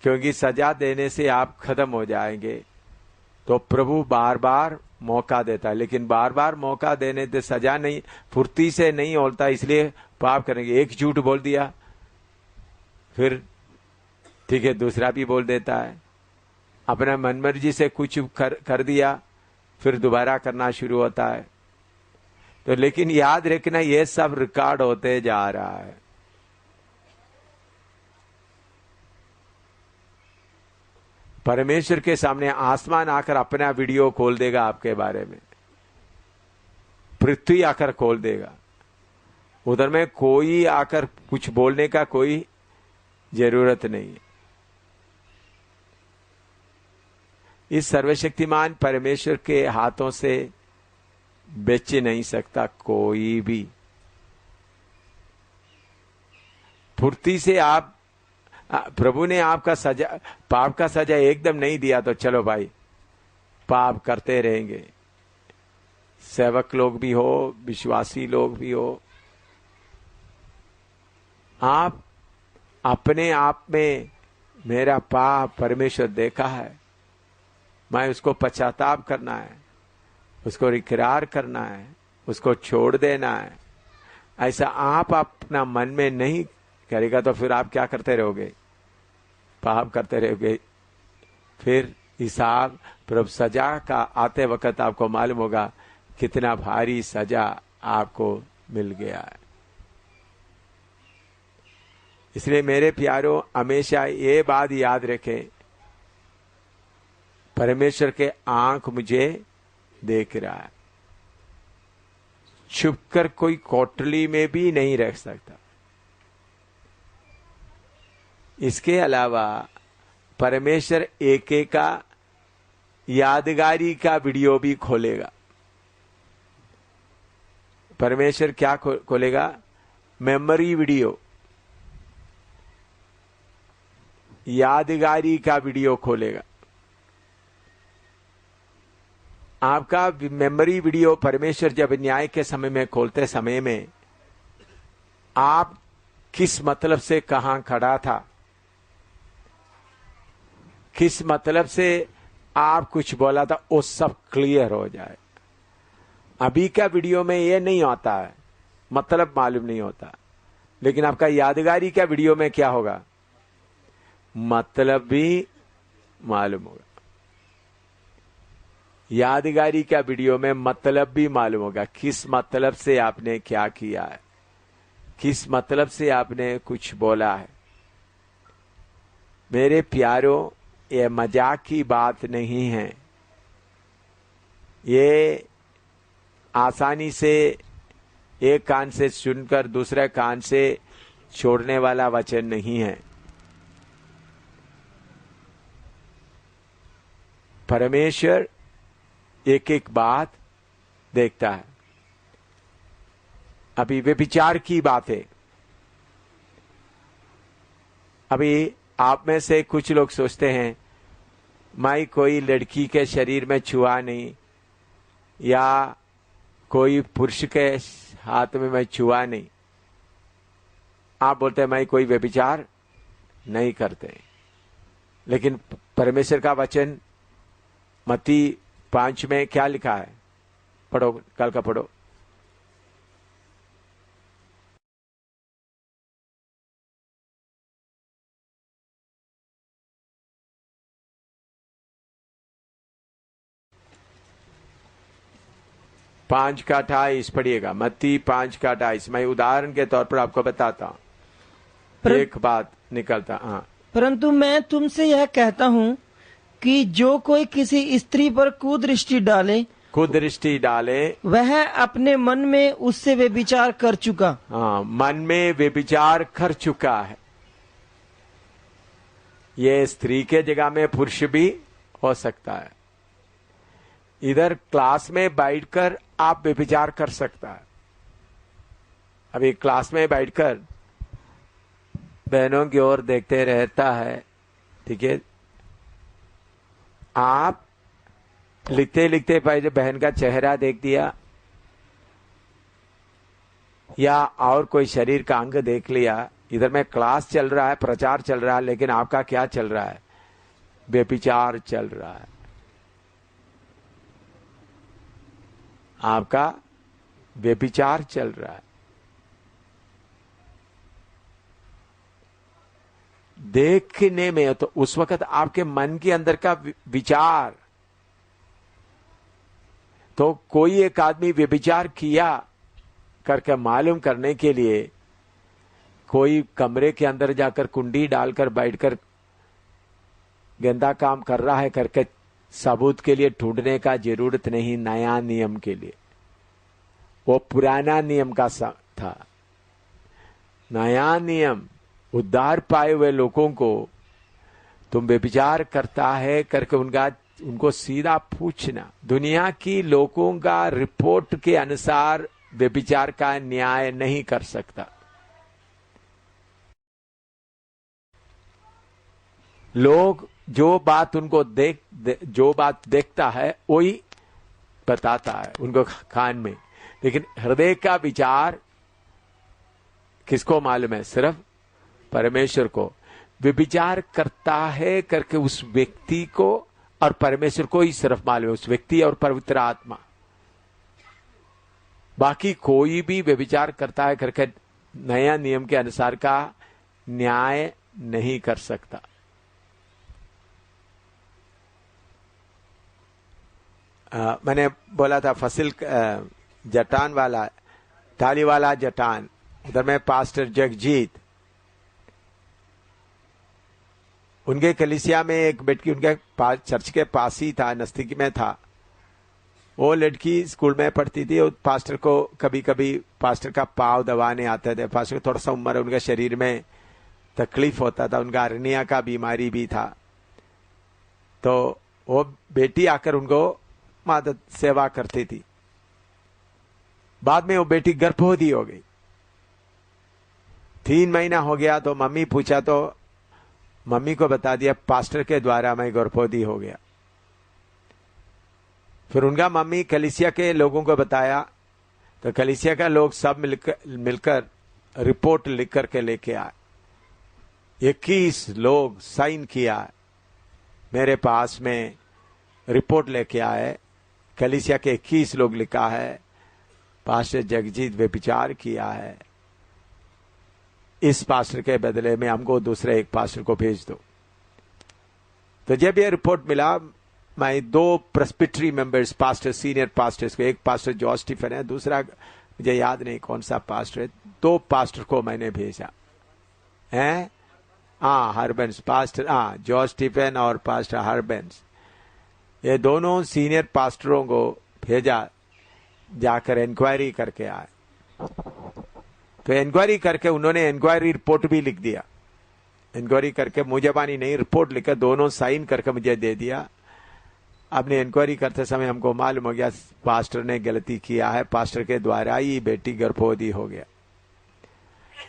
क्योंकि सजा देने से आप खत्म हो जाएंगे। तो प्रभु बार बार मौका देता है, लेकिन बार बार मौका देने से सजा नहीं, फुर्ती से नहीं होता, इसलिए पाप करेंगे। एक झूठ बोल दिया, फिर ठीक है दूसरा भी बोल देता है, अपना मनमर्जी से कुछ कर दिया, फिर दोबारा करना शुरू होता है। तो लेकिन याद रखना, ये सब रिकॉर्ड होते जा रहा है। परमेश्वर के सामने आसमान आकर अपना वीडियो खोल देगा आपके बारे में, पृथ्वी आकर खोल देगा, उधर में कोई आकर कुछ बोलने का कोई जरूरत नहीं है। इस सर्वशक्तिमान परमेश्वर के हाथों से बच नहीं सकता कोई भी। फुर्ती से आप, प्रभु ने आपका सजा, पाप का सजा एकदम नहीं दिया तो चलो भाई पाप करते रहेंगे। सेवक लोग भी हो, विश्वासी लोग भी हो, आप अपने आप में मेरा पाप परमेश्वर देखा है, मैं उसको पश्चाताप करना है, उसको इकरार करना है, उसको छोड़ देना है। ऐसा आप अपना मन में नहीं करेगा तो फिर आप क्या करते रहोगे? पाप करते रहोगे। फिर हिसाब, प्रभु सजा का आते वक्त आपको मालूम होगा कितना भारी सजा आपको मिल गया है। इसलिए मेरे प्यारों, हमेशा ये बात याद रखें, परमेश्वर के आंख मुझे देख रहा है। छुपकर कोई कोठरी में भी नहीं रख सकता। इसके अलावा परमेश्वर एक का यादगारी का वीडियो भी खोलेगा। परमेश्वर क्या खोलेगा? मेमोरी वीडियो, यादगारी का वीडियो खोलेगा। आपका मेमोरी वीडियो परमेश्वर जब न्याय के समय में खोलते समय में आप किस मतलब से कहां खड़ा था, किस मतलब से आप कुछ बोला था, वो सब क्लियर हो जाए। अभी का वीडियो में ये नहीं होता है, मतलब मालूम नहीं होता, लेकिन आपका यादगारी का वीडियो में क्या होगा? मतलब भी मालूम होगा। यादगारी का वीडियो में मतलब भी मालूम होगा, किस मतलब से आपने क्या किया है, किस मतलब से आपने कुछ बोला है। मेरे प्यारों, ये मजाक की बात नहीं है, ये आसानी से एक कान से सुनकर दूसरे कान से छोड़ने वाला वचन नहीं है। परमेश्वर एक एक बात देखता है। अभी व्यभिचार की बात है। अभी आप में से कुछ लोग सोचते हैं मैं कोई लड़की के शरीर में छुआ नहीं, या कोई पुरुष के हाथ में मैं छुआ नहीं। आप बोलते हैं मैं कोई व्यभिचार नहीं करते। लेकिन परमेश्वर का वचन मत्ती 5 में क्या लिखा है? पढ़ो, कल का पढ़ो। पांच का 28 पढ़िएगा। मत्ती 5 का 28। मैं उदाहरण के तौर पर आपको बताता हूं, एक बात निकलता। हाँ, परंतु मैं तुमसे यह कहता हूँ कि जो कोई किसी स्त्री पर कुदृष्टि डाले वह अपने मन में उससे व्यभिचार कर चुका। हाँ, मन में व्यभिचार कर चुका है। ये स्त्री के जगह में पुरुष भी हो सकता है। इधर क्लास में बैठकर आप व्यभिचार कर सकता है। अभी क्लास में बैठकर बहनों की ओर देखते रहता है, ठीक है। आप लिखते लिखते पहले बहन का चेहरा देख दिया या और कोई शरीर का अंग देख लिया। इधर में क्लास चल रहा है, प्रचार चल रहा है, लेकिन आपका क्या चल रहा है? व्यभिचार चल रहा है। आपका व्यभिचार चल रहा है। देखने में तो उस वक्त आपके मन के अंदर का विचार, तो कोई एक आदमी व्यभिचार किया करके मालूम करने के लिए कोई कमरे के अंदर जाकर कुंडी डालकर बैठकर गंदा काम कर रहा है करके सबूत के लिए ढूंढने का जरूरत नहीं। नया नियम के लिए, वो पुराना नियम का था। नया नियम, उद्धार पाए हुए लोगों को तुम व्यभिचार करता है करके उनको सीधा पूछना। दुनिया की लोगों का रिपोर्ट के अनुसार व्यभिचार का न्याय नहीं कर सकता। लोग जो बात उनको जो बात देखता है वही बताता है उनको कान में, लेकिन हृदय का विचार किसको मालूम है? सिर्फ परमेश्वर को। व्यभिचार करता है करके उस व्यक्ति को और परमेश्वर को ही सिर्फ मालूम है, उस व्यक्ति और पवित्र आत्मा। बाकी कोई भी व्यभिचार करता है करके नया नियम के अनुसार का न्याय नहीं कर सकता। मैंने बोला था फसिल जटान वाला, थाली वाला जटान, उधर में पास्टर जगजीत, उनके कलीसिया में एक बेटी उनके चर्च के पास ही था, नजदीक में था। वो लड़की स्कूल में पढ़ती थी और पास्टर को कभी कभी पास्टर का पाँव दबाने आते थे। पास्टर को थोड़ा सा उम्र, उनके शरीर में तकलीफ होता था, उनका हर्निया का बीमारी भी था। तो वो बेटी आकर उनको मदद सेवा करती थी। बाद में वो बेटी गर्भवती हो गई। 3 महीना हो गया तो मम्मी पूछा तो मम्मी को बता दिया पास्टर के द्वारा मैं गर्भवती हो गया। फिर उनका मम्मी कलीसिया के लोगों को बताया तो कलीसिया का लोग सब मिलकर रिपोर्ट लिख करके लेके आए। 21 लोग साइन किया, मेरे पास में रिपोर्ट लेके आए। कलीसिया के 21 लोग लिखा है पास्टर जगजीत व्यभिचार किया है, इस पास्टर के बदले में हमको दूसरे एक पास्टर को भेज दो। तो जब ये रिपोर्ट मिला मैं 2 presbytery members, pastor, senior pastors को, एक पास्टर जॉर्ज स्टीफन है, दूसरा मुझे याद नहीं कौन सा पास्टर है, 2 पास्टर को मैंने भेजा है। हर्बेंस पास्टर, जॉर्ज स्टीफन और पास्टर हर्बेंस, ये दोनों सीनियर पास्टरों को भेजा, जाकर इंक्वायरी करके आए। तो इंक्वायरी करके उन्होंने इंक्वायरी रिपोर्ट भी लिख दिया। इंक्वायरी करके मुझे बानी नहीं, रिपोर्ट लिखकर दोनों साइन करके मुझे दे दिया। अपने इंक्वायरी करते समय हमको मालूम हो गया पास्टर ने गलती किया है, पास्टर के द्वारा ही बेटी गर्भवती हो गया।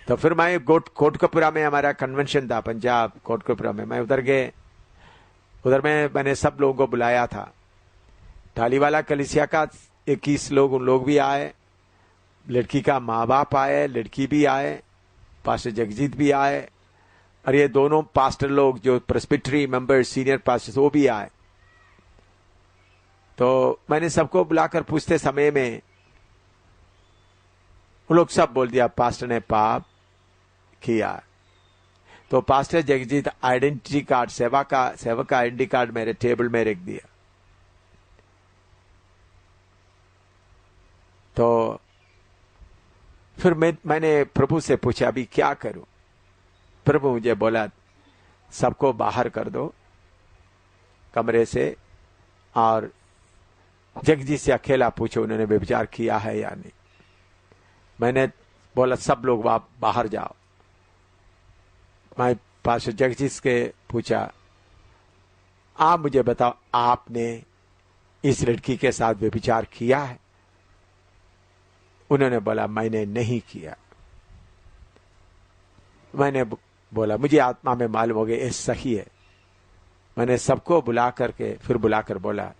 तो फिर मैं कोटकपुरा में हमारा कन्वेंशन था, पंजाब कोटकपुरा में, मैं उधर गए। उधर में मैंने सब लोगों को बुलाया था। टालीवाला कलिसिया का 21 लोग, उन लोग भी आए, लड़की का माँ बाप आए, लड़की भी आए, पास्टर जगजीत भी आए, और ये दोनों पास्टर लोग जो प्रेस्बिटरी मेंबर, सीनियर पास्टर, वो भी आए। तो मैंने सबको बुलाकर पूछते समय में वो लोग सब बोल दिया पास्टर ने पाप किया। तो पास्टर जगजीत आइडेंटिटी कार्ड, सेवक का आइडेंटिटी कार्ड मेरे टेबल में रख दिया। तो फिर मैंने प्रभु से पूछा अभी क्या करूं। प्रभु मुझे बोला सबको बाहर कर दो कमरे से, और जगजीत से अकेला पूछो उन्होंने व्यभिचार किया है या नहीं। मैंने बोला सब लोग बाहर जाओ। मैं पास्टर जगजीत से पूछा आप मुझे बताओ आपने इस लड़की के साथ व्यभिचार किया है? उन्होंने बोला मैंने नहीं किया। मैंने बोला मुझे आत्मा में मालूम हो गया ये सही है। मैंने सबको बुलाकर बोला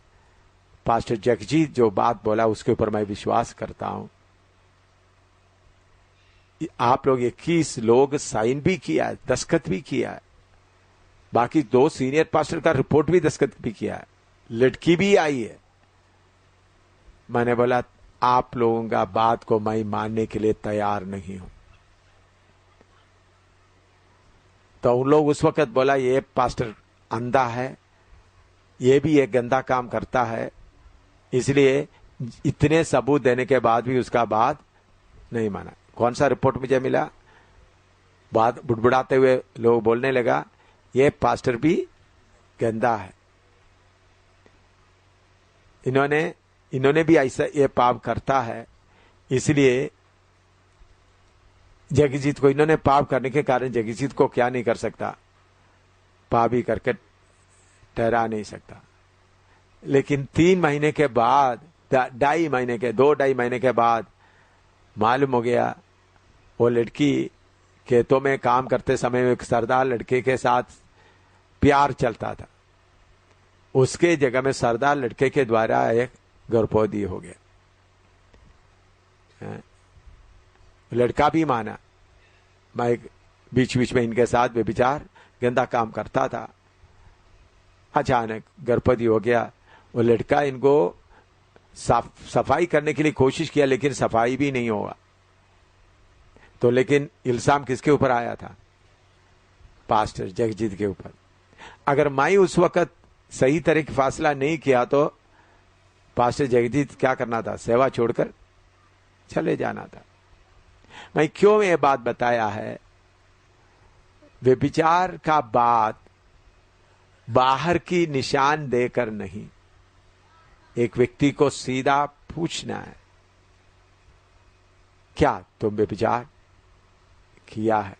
पास्टर जगजीत जो बात बोला उसके ऊपर मैं विश्वास करता हूं। आप लोग 21 लोग साइन भी किया है, दस्तखत भी किया है, बाकी 2 सीनियर पास्टर का रिपोर्ट भी दस्तखत भी किया है, लड़की भी आई है। मैंने बोला आप लोगों का बात को मैं मानने के लिए तैयार नहीं हूं। तो उन लोग उस वक्त बोला ये पास्टर अंधा है, ये भी एक गंदा काम करता है, इसलिए इतने सबूत देने के बाद भी उसका बात नहीं माना। कौन सा रिपोर्ट मुझे मिला? बात बुड़बुड़ाते हुए लोग बोलने लगा ये पास्टर भी गंदा है, इन्होंने भी ऐसा ये पाप करता है, इसलिए जगजीत को, इन्होंने पाप करने के कारण जगजीत को क्या नहीं कर सकता, पाप ही करके ठहरा नहीं सकता। लेकिन 3 महीने के बाद, 2.5 महीने के बाद मालूम हो गया वो लड़की खेतों में काम करते समय एक सरदार लड़के के साथ प्यार चलता था, उसके जगह में सरदार लड़के के द्वारा एक गर्भवती हो गया। लड़का भी माना मैं बीच बीच में इनके साथ व्यभिचार गंदा काम करता था। अचानक गर्भवती हो गया। वो लड़का इनको सफाई करने के लिए कोशिश किया लेकिन सफाई भी नहीं होगा। तो लेकिन इल्जाम किसके ऊपर आया था? पास्टर जगजीत के ऊपर। अगर मैं उस वक्त सही तरह की फासला नहीं किया तो पास्टर जगजीत क्या करना था? सेवा छोड़कर चले जाना था। मैं क्यों ये बात बताया है? व्यभिचार का बात बाहर की निशान देकर नहीं, एक व्यक्ति को सीधा पूछना है क्या तुम व्यभिचार किया है?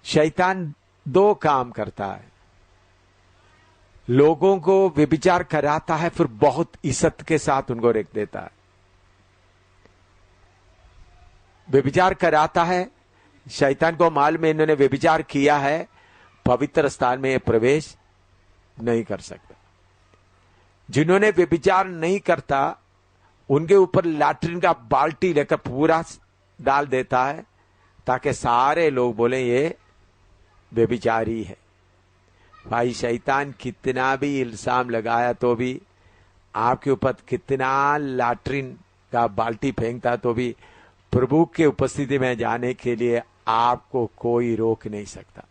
शैतान 2 काम करता है, लोगों को व्यभिचार कराता है फिर बहुत इज्जत के साथ उनको रख देता है। व्यभिचार कराता है, शैतान को मालूम है इन्होंने व्यभिचार किया है, पवित्र स्थान में प्रवेश नहीं कर सकता। जिन्होंने व्यभिचार नहीं करता उनके ऊपर लैट्रिन का बाल्टी लेकर पूरा डाल देता है ताकि सारे लोग बोले ये व्यभिचारी है। भाई शैतान कितना भी इल्जाम लगाया तो भी, आपके ऊपर कितना लैट्रिन का बाल्टी फेंकता तो भी, प्रभु के उपस्थिति में जाने के लिए आपको कोई रोक नहीं सकता।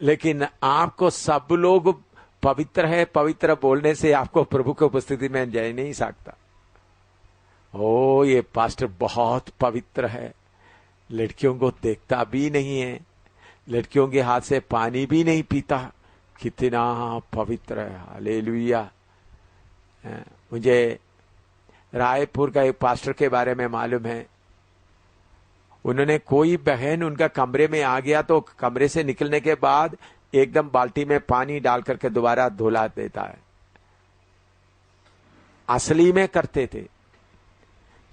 लेकिन आपको सब लोग पवित्र है, पवित्र बोलने से आपको प्रभु की उपस्थिति में जा नहीं सकता। ओ ये पास्टर बहुत पवित्र है, लड़कियों को देखता भी नहीं है, लड़कियों के हाथ से पानी भी नहीं पीता, कितना पवित्र है। हालेलुया। मुझे रायपुर का एक पास्टर के बारे में मालूम है, उन्होंने कोई बहन उनका कमरे में आ गया तो कमरे से निकलने के बाद एकदम बाल्टी में पानी डाल करके दोबारा धुला देता है। असली में करते थे।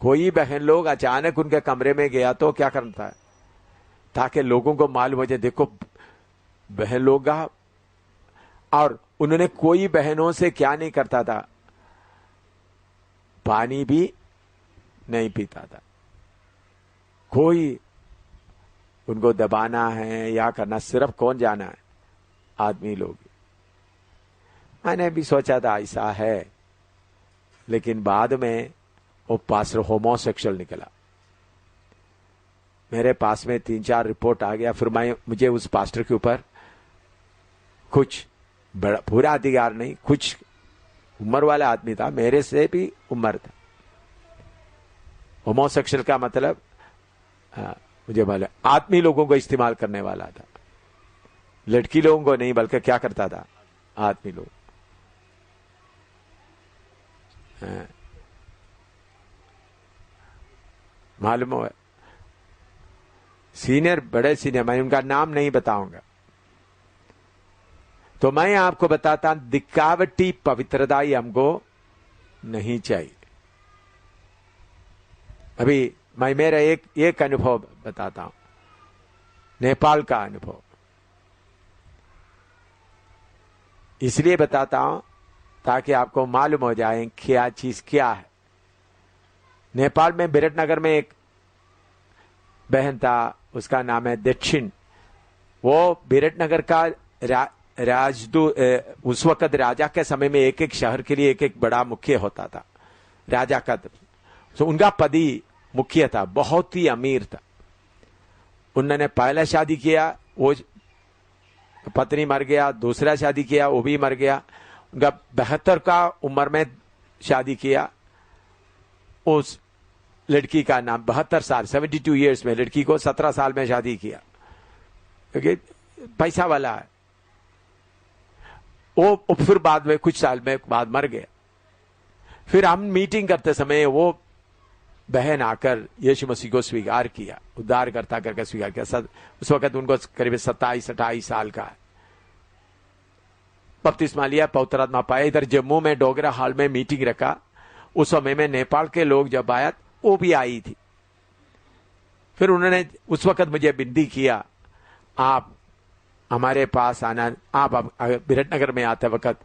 कोई बहन लोग अचानक उनके कमरे में गया तो क्या करता है, ताकि लोगों को मालूम हो जाए देखो बहन लोग। और उन्होंने कोई बहनों से क्या नहीं करता था, पानी भी नहीं पीता था। कोई उनको दबाना है या करना, सिर्फ कौन जाना है, आदमी लोग। मैंने भी सोचा था ऐसा है, लेकिन बाद में वो पास्टर होमोसेक्सुअल निकला। मेरे पास में 3-4 रिपोर्ट आ गया। फिर मुझे उस पास्टर के ऊपर कुछ बड़ा पूरा अधिकार नहीं, कुछ उम्र वाला आदमी था, मेरे से भी उम्र था। होमोसेक्सुअल का मतलब मुझे मालूम आदमी लोगों को इस्तेमाल करने वाला था, लड़की लोगों को नहीं, बल्कि क्या करता था, आदमी लोग। मालूम हो, सीनियर, बड़े सीनियर, मैं उनका नाम नहीं बताऊंगा। तो मैं आपको बताता हूं, दिखावटी पवित्रता ही हमको नहीं चाहिए। अभी मैं मेरा एक अनुभव बताता हूं, नेपाल का अनुभव। इसलिए बताता हूं ताकि आपको मालूम हो जाए क्या चीज क्या है। नेपाल में बिरटनगर में एक बहन था, उसका नाम है दक्षिण। वो बिरटनगर का उस वक्त राजा के समय में एक एक शहर के लिए एक एक बड़ा मुख्य होता था, राजा का। तो उनका पति मुखिया था, बहुत ही अमीर था। उन्होंने पहला शादी किया, वो पत्नी मर गया, दूसरा शादी किया, वो भी मर गया। उनका 72 का उम्र में शादी किया। उस लड़की का नाम 72 साल 72 ईयर्स में, लड़की को 17 साल में शादी किया, क्योंकि पैसा वाला है। वो फिर बाद में कुछ साल में बाद मर गया। फिर हम मीटिंग करते समय वो बहन आकर यीशु मसीह को स्वीकार किया, उद्धार करता करके स्वीकार किया। उस वक्त उनको करीब 27-28 साल का है। बपतिस्मा लिया, पवित्र आत्मा पाया। इधर जम्मू में डोगरा हॉल में मीटिंग रखा। उस समय में नेपाल के लोग जब आया, वो भी आई थी। फिर उन्होंने उस वक्त मुझे विनती किया, आप हमारे पास आना, आप बिरटनगर में आते वक्त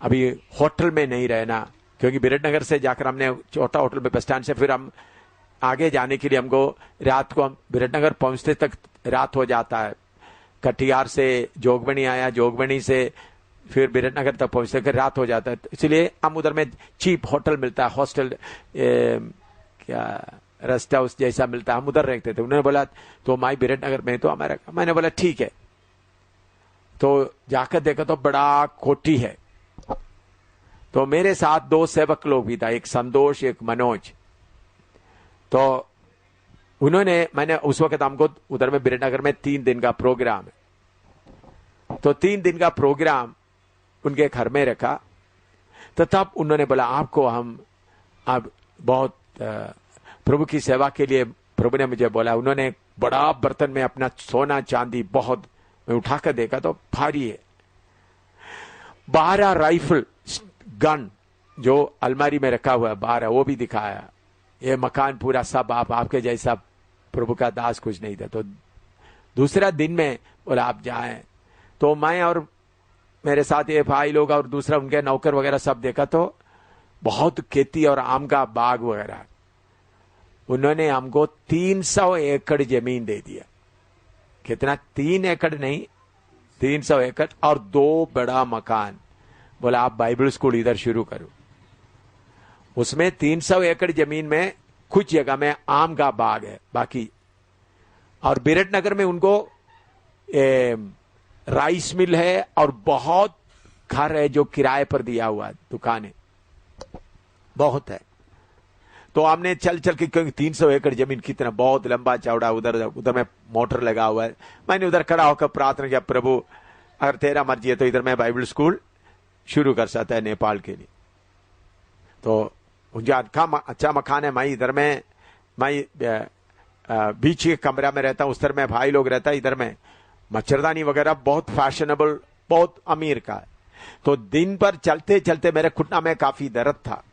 अभी होटल में नहीं रहना, क्योंकि बिरटनगर से जाकर हमने छोटा होटल में, बस स्टैंड से फिर हम आगे जाने के लिए हमको रात को, हम बिरटनगर पहुंचते तक रात हो जाता है। कटिहार से जोगबनी आया, जोगबनी से फिर बिरटनगर तक पहुंचते तक रात हो जाता है। इसलिए हम उधर में चीप होटल मिलता है, हॉस्टल क्या रेस्ट हाउस जैसा मिलता है, हम उधर रहते थे। उन्होंने बोला तो माई बिरटनगर में, तो हमारा, मैंने बोला ठीक है। तो जाकर देखा तो बड़ा कोठी है। तो मेरे साथ 2 सेवक लोग भी था, एक संतोष, एक मनोज। तो उन्होंने, मैंने उस वक्त हमको उधर में बिरटनगर में 3 दिन का प्रोग्राम है, तो 3 दिन का प्रोग्राम उनके घर में रखा। तो तब उन्होंने बोला आपको हम अब बहुत प्रभु की सेवा के लिए, प्रभु ने मुझे बोला। उन्होंने बड़ा बर्तन में अपना सोना चांदी बहुत, मैं उठाकर देखा तो भारी है, 12 राइफल गन जो अलमारी में रखा हुआ है 12, वो भी दिखाया। ये मकान पूरा सब आपके जैसा प्रभु का दास कुछ नहीं था। तो दूसरा दिन में बोला आप जाएं। तो मैं और मेरे साथ ये भाई लोग और दूसरा उनके नौकर वगैरह सब देखा तो बहुत खेती और आम का बाग वगैरह। उन्होंने हमको 300 एकड़ जमीन दे दिया। कितना? 3 एकड़ नहीं, 300 एकड़ और 2 बड़ा मकान। बोला आप बाइबल स्कूल इधर शुरू करो। उसमें 300 एकड़ जमीन में कुछ जगह में आम का बाग है बाकी। और बिरटनगर में उनको राइस मिल है और बहुत घर है जो किराए पर दिया हुआ है, दुकानें बहुत है। तो हमने चल चल के, क्योंकि 300 एकड़ जमीन कितना बहुत लंबा चौड़ा, उधर उधर में मोटर लगा हुआ है। मैंने उधर खड़ा होकर प्रार्थना किया, प्रभु अगर तेरा मर्जी है तो इधर मैं बाइबल स्कूल शुरू कर सकता है नेपाल के लिए। तो मुझे अच्छा मकान है, मैं इधर में मैं बीच के कमरा में रहता हूँ, उस तरह में भाई लोग रहता है, इधर में मच्छरदानी वगैरह बहुत फैशनेबल, बहुत अमीर का है। तो दिन भर चलते चलते मेरे घुटना में काफी दर्द था।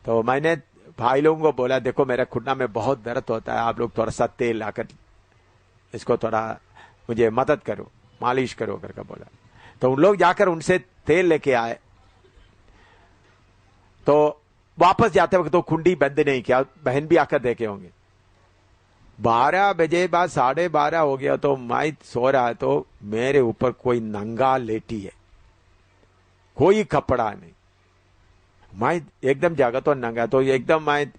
तो मैंने भाई लोगों को बोला, देखो मेरे घुटना में बहुत दर्द होता है, आप लोग थोड़ा सा तेल लाकर इसको थोड़ा मुझे मदद करो, मालिश करो करके बोला। तो उन लोग जाकर उनसे तेल लेके आए। तो वापस जाते वक्त तो कुंडी बंद नहीं किया, बहन भी आकर देखे होंगे। 12 बजे बाद 12:30 हो गया, तो मैं सो रहा है, तो मेरे ऊपर कोई नंगा लेटी है, कोई कपड़ा नहीं। मैं एकदम जागा तो नंगा, तो एकदम मैं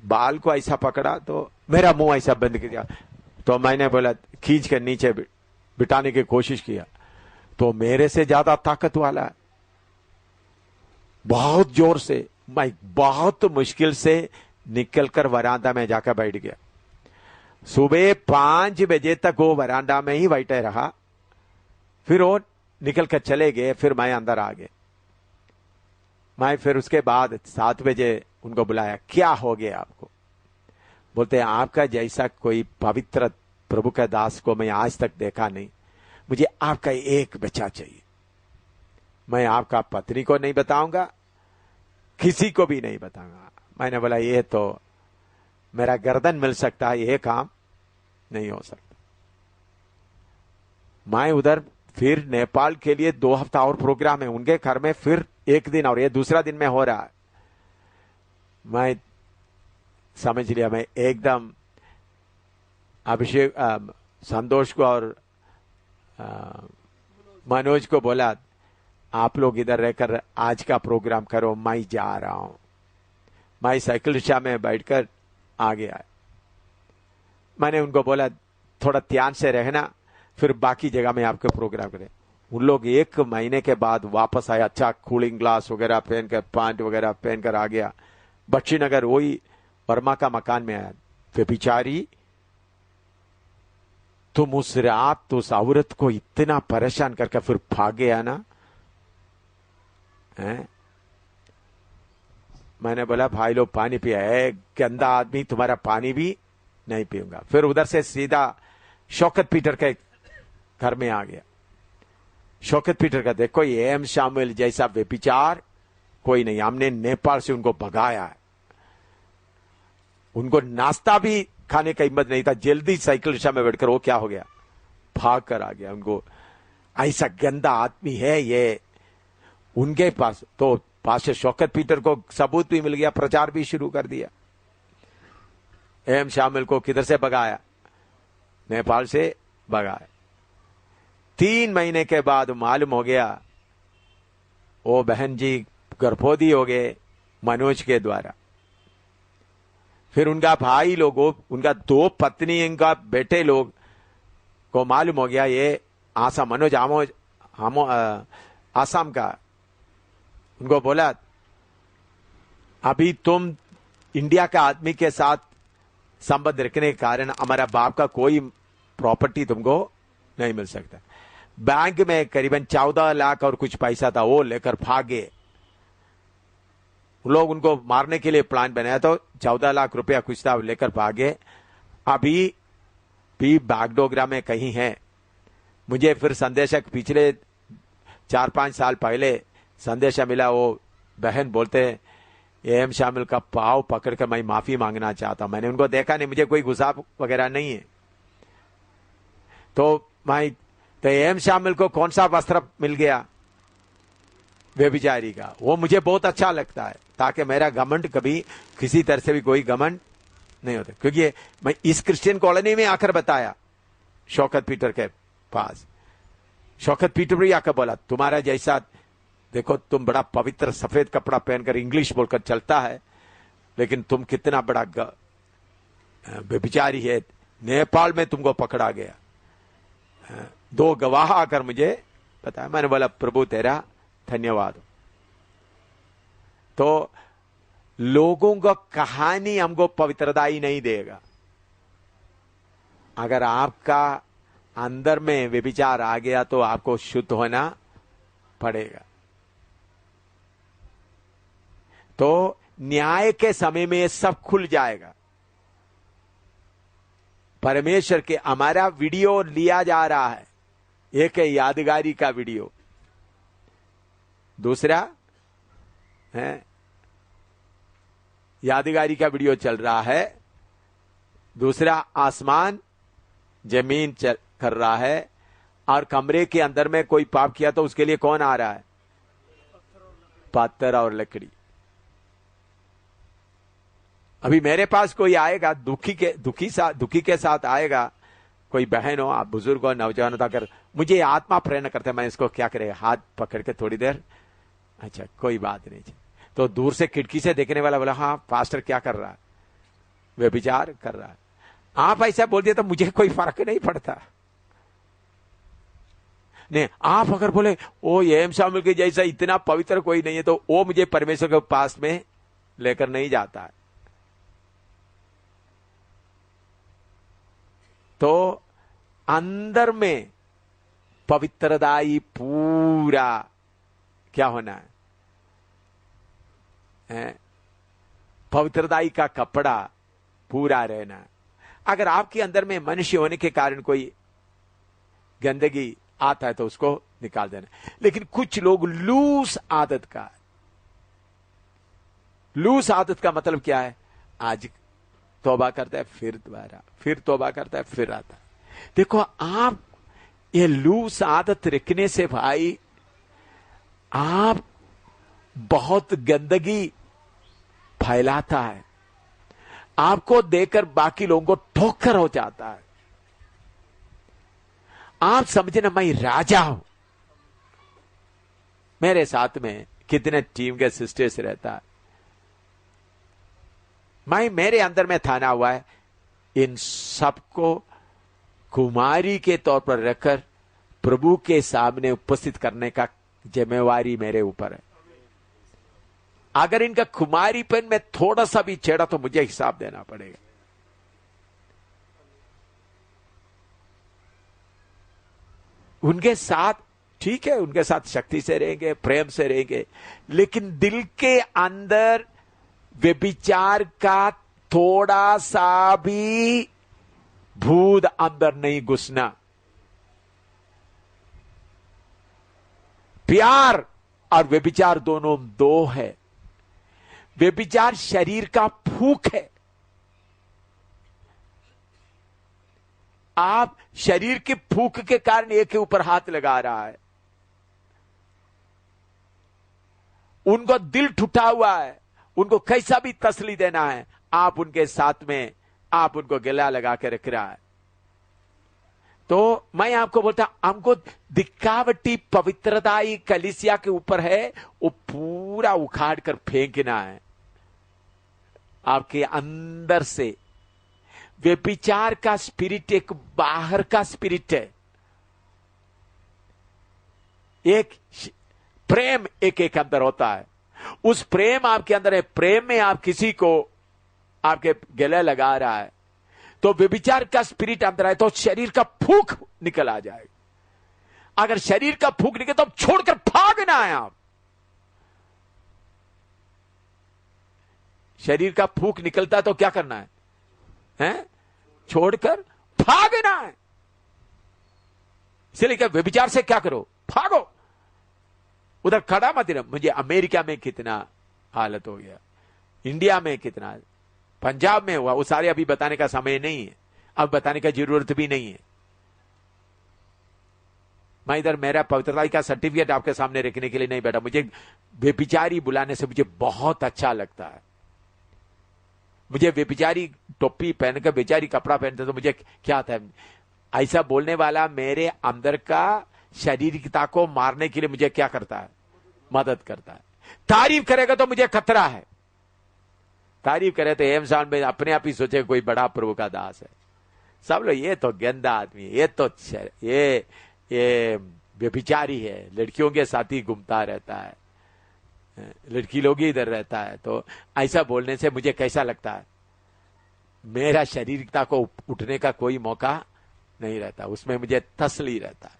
बाल को ऐसा पकड़ा तो मेरा मुंह ऐसा बंद कर दिया। तो मैंने बोला, खींच कर नीचे बिठाने की कोशिश किया, तो मेरे से ज्यादा ताकत वाला है, बहुत जोर से। मैं बहुत मुश्किल से निकलकर वरांडा में जाकर बैठ गया। सुबह 5 बजे तक वो वरांडा में ही बैठे रहा, फिर वो निकल कर चले गए, फिर मैं अंदर आ गया। मैं फिर उसके बाद 7 बजे उनको बुलाया, क्या हो गया आपको? बोलते हैं, आपका जैसा कोई पवित्र प्रभु का दास को मैं आज तक देखा नहीं, मुझे आपका एक बच्चा चाहिए। मैं आपका पत्नी को नहीं बताऊंगा, किसी को भी नहीं बताऊंगा। मैंने बोला, ये तो मेरा गर्दन मिल सकता है, ये काम नहीं हो सकता। मैं उधर फिर नेपाल के लिए 2 हफ्ता और प्रोग्राम है उनके घर में, फिर एक दिन और ये दूसरा दिन में हो रहा है। मैं समझ लिया, मैं एकदम अभिषेक संतोष को और मनोज को बोला, आप लोग इधर रहकर आज का प्रोग्राम करो, मैं जा रहा हूं। मैं साइकिल रिक्शा में बैठकर आ गया। मैंने उनको बोला, थोड़ा ध्यान से रहना, फिर बाकी जगह में आपके प्रोग्राम करें। उन लोग 1 महीने के बाद वापस आए, अच्छा कूलिंग ग्लास वगैरह पहनकर, पैंट वगैरह पहनकर आ गया। बच्ची नगर वही वर्मा का मकान में आया। फिर बिचारी, तुम उस रात उस औरत को इतना परेशान करके फिर भागे आना है? मैंने बोला, भाई लोग पानी पिया है, गंदा आदमी, तुम्हारा पानी भी नहीं पीऊंगा। फिर उधर से सीधा शौकत पीटर के घर में आ गया। शौकत पीटर का देखो, एम शामिल जैसा व्यभिचार कोई नहीं, हमने नेपाल से उनको भगाया है। उनको नाश्ता भी खाने का हिम्मत नहीं था, जल्दी साइकिल रिक्शा में बैठकर वो क्या हो गया, भाग कर आ गया। उनको ऐसा गंदा आदमी है ये उनके पास। तो पास से शौकत पीटर को सबूत भी मिल गया, प्रचार भी शुरू कर दिया। एम शामिल को किधर से भगाया? नेपाल से भगाया। 3 महीने के बाद मालूम हो गया वो बहन जी गर्भवती हो गए मनोज के द्वारा। फिर उनका भाई लोगों, उनका 2 पत्नी, इनका बेटे लोग को मालूम हो गया ये आसाम, मनोज आसाम का। उनको बोला, अभी तुम इंडिया का आदमी के साथ संबंध रखने के कारण हमारा बाप का कोई प्रॉपर्टी तुमको नहीं मिल सकता। बैंक में करीबन 14 लाख और कुछ पैसा था, वो लेकर भागे। लोग उनको मारने के लिए प्लान बनाया, तो 14 लाख रुपया कुछ था, लेकर भागे। अभी भी बागडोगरा में कहीं है। मुझे फिर संदेशक पिछले 4-5 साल पहले संदेशा मिला, वो बहन बोलते एम शामिल का पाव पकड़कर मैं माफी मांगना चाहता। मैंने उनको देखा नहीं, मुझे कोई गुस्सा वगैरह नहीं है। तो एम शामिल को कौन सा वस्त्र मिल गया व्यभिचारी का, वो मुझे बहुत अच्छा लगता है, ताकि मेरा घमंड कभी किसी तरह से भी कोई घमंड नहीं होता। क्योंकि मैं इस क्रिश्चियन कॉलोनी में आकर बताया शौकत पीटर के पास, शौकत पीटर भी आकर बोला, तुम्हारा जैसा देखो, तुम बड़ा पवित्र सफेद कपड़ा पहनकर इंग्लिश बोलकर चलता है, लेकिन तुम कितना बड़ा व्यभिचारी है, नेपाल में तुमको पकड़ा गया। 2 गवाह आकर मुझे बताया। मैंने बोला प्रभु तेरा धन्यवाद। तो लोगों का कहानी हमको पवित्रता ही नहीं देगा। अगर आपका अंदर में व्यभिचार आ गया तो आपको शुद्ध होना पड़ेगा। तो न्याय के समय में ये सब खुल जाएगा। परमेश्वर के हमारा वीडियो लिया जा रहा है, एक है यादगारी का वीडियो, दूसरा है यादगारी का वीडियो चल रहा है, दूसरा आसमान जमीन कर रहा है, और कमरे के अंदर में कोई पाप किया तो उसके लिए कौन आ रहा है? पत्थर और लकड़ी। अभी मेरे पास कोई आएगा दुखी के साथ आएगा, कोई बहन हो, आप बुजुर्ग हो, नौजवान हो, अगर मुझे आत्मा प्रेरणा करते मैं इसको क्या करेगा, हाथ पकड़ के थोड़ी देर, अच्छा कोई बात नहीं। तो दूर से खिड़की से देखने वाला बोला हाँ पास्टर क्या कर रहा है? व्यभिचार कर रहा है। आप ऐसा बोल दिया तो मुझे कोई फर्क नहीं पड़ता। नहीं, आप अगर बोले ओ एम शामिल के जैसा इतना पवित्र कोई नहीं है, तो वो मुझे परमेश्वर के पास में लेकर नहीं जाता है। तो अंदर में पवित्रदाई पूरा क्या होना है? पवित्रदाई का कपड़ा पूरा रहना। अगर आपके अंदर में मनुष्य होने के कारण कोई गंदगी आता है तो उसको निकाल देना। लेकिन कुछ लोग लूस आदत का मतलब क्या है? आज तौबा करता है, फिर दोबारा, फिर तौबा करता है, फिर आता है। देखो आप ये लूस आदत रखने से भाई आप बहुत गंदगी फैलाता है। आपको देखकर बाकी लोगों को ठोकर हो जाता है। आप समझे ना मैं राजा हूं। मेरे साथ में कितने टीम के सिस्टर्स रहता है, मेरे अंदर में थाना हुआ है। इन सबको कुमारी के तौर पर रखकर प्रभु के सामने उपस्थित करने का जिम्मेवारी मेरे ऊपर है। अगर इनका कुमारीपन में थोड़ा सा भी छेड़ा तो मुझे हिसाब देना पड़ेगा। उनके साथ ठीक है, उनके साथ शक्ति से रहेंगे, प्रेम से रहेंगे, लेकिन दिल के अंदर व्यभिचार का थोड़ा सा भी भूत अंदर नहीं घुसना। प्यार और व्यभिचार दोनों दो है। व्यभिचार शरीर का फूक है। आप शरीर के फूक के कारण एक के ऊपर हाथ लगा रहा है। उनको दिल ठुटा हुआ है, उनको कैसा भी तसली देना है, आप उनके साथ में आप उनको गला लगा के रख रहा है। तो मैं आपको बोलता हमको दिखावटी पवित्रता कलीसिया के ऊपर है, वो पूरा उखाड़ कर फेंकना है। आपके अंदर से व्यभिचार का स्पिरिट एक बाहर का स्पिरिट है। एक प्रेम एक अंदर होता है, उस प्रेम आपके अंदर है। प्रेम में आप किसी को आपके गले लगा रहा है तो व्यभिचार का स्पिरिट अंदर है, तो शरीर का फूंक निकल आ जाएगा। अगर शरीर का फूंक निकले तो छोड़कर भागना है। आप शरीर का फूंक निकलता है तो क्या करना है? हैं? छोड़कर भागना है। इसलिए क्या व्यभिचार से क्या करो? भागो। उधर खड़ा मत रहो। मुझे अमेरिका में कितना हालत हो गया, इंडिया में कितना, पंजाब में हुआ, वो सारे अभी बताने का समय नहीं है, अब बताने का जरूरत भी नहीं है। मैं इधर मेरा पवित्रता का सर्टिफिकेट आपके सामने रखने के लिए नहीं बैठा। मुझे व्यभिचारी बुलाने से मुझे बहुत अच्छा लगता है। मुझे व्यभिचारी टोपी पहनकर बेचारी कपड़ा पहनते तो मुझे क्या आता है? ऐसा बोलने वाला मेरे अंदर का शारीरिकता को मारने के लिए मुझे क्या करता है? मदद करता है। तारीफ करेगा तो मुझे खतरा है। तारीफ करे तो एमसान में अपने आप ही सोचे कोई बड़ा प्रभु का दास है। सब लोग ये तो गंदा आदमी है, ये तो ये ये व्यभिचारी है, लड़कियों के साथ ही घूमता रहता है, लड़की लोग ही इधर रहता है। तो ऐसा बोलने से मुझे कैसा लगता है, मेरा शारीरिकता को उठने का कोई मौका नहीं रहता, उसमें मुझे तसली रहता है।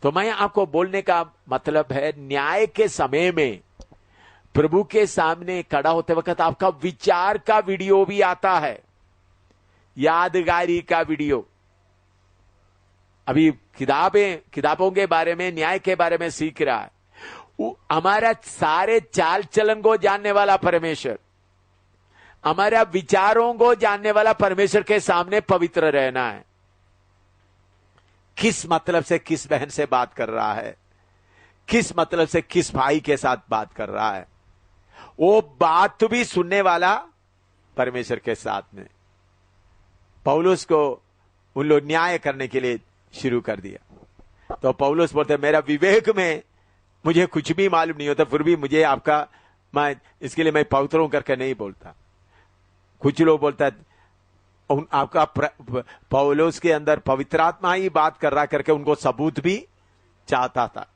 तो मैं आपको बोलने का मतलब है, न्याय के समय में प्रभु के सामने खड़ा होते वक्त आपका विचार का वीडियो भी आता है, यादगारी का वीडियो। अभी किताबों के बारे में, न्याय के बारे में सीख रहा है। हमारा सारे चाल चलन को जानने वाला परमेश्वर, हमारा विचारों को जानने वाला परमेश्वर के सामने पवित्र रहना है। किस मतलब से किस बहन से बात कर रहा है, किस मतलब से किस भाई के साथ बात कर रहा है, वो बात भी सुनने वाला परमेश्वर के साथ में। पौलुस को उन लोग न्याय करने के लिए शुरू कर दिया। तो पौलुस बोलते, मेरा विवेक में मुझे कुछ भी मालूम नहीं होता, फिर भी मुझे आपका, मैं इसके लिए मैं पवित्र हूं करके नहीं बोलता। कुछ लोग बोलता है आपका पौलुस के अंदर पवित्र आत्मा ही बात कर रहा करके उनको सबूत भी चाहता था।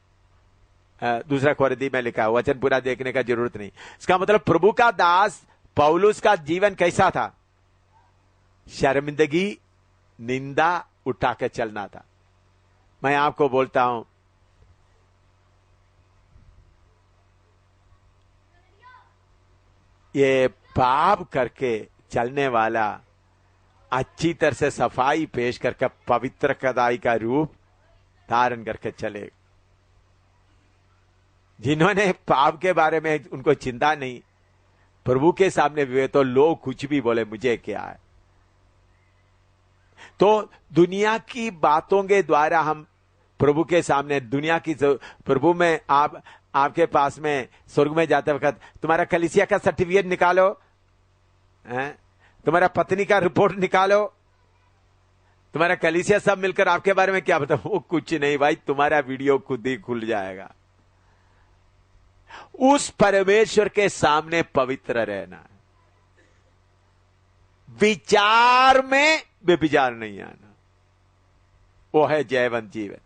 दूसरा कोरिन्थी में लिखा है, वचन पूरा देखने का जरूरत नहीं। इसका मतलब प्रभु का दास पौलुस का जीवन कैसा था, शर्मिंदगी निंदा उठा के चलना था। मैं आपको बोलता हूं, ये पाप करके चलने वाला अच्छी तरह से सफाई पेश करके पवित्र कदाई का रूप धारण करके चले। जिन्होंने पाप के बारे में उनको चिंता नहीं, प्रभु के सामने भी तो लोग कुछ भी बोले मुझे क्या है। तो दुनिया की बातों के द्वारा हम प्रभु के सामने, दुनिया की प्रभु में आपके पास में स्वर्ग में जाते वक्त तुम्हारा कलीसिया का सर्टिफिकेट निकालो, तुम्हारा पत्नी का रिपोर्ट निकालो, तुम्हारा कलीसिया सब मिलकर आपके बारे में क्या बताओ, वो कुछ नहीं भाई, तुम्हारा वीडियो खुद ही खुल जाएगा। उस परमेश्वर के सामने पवित्र रहना है। विचार में व्यभिचार नहीं आना, वो है जयवंत जीवन।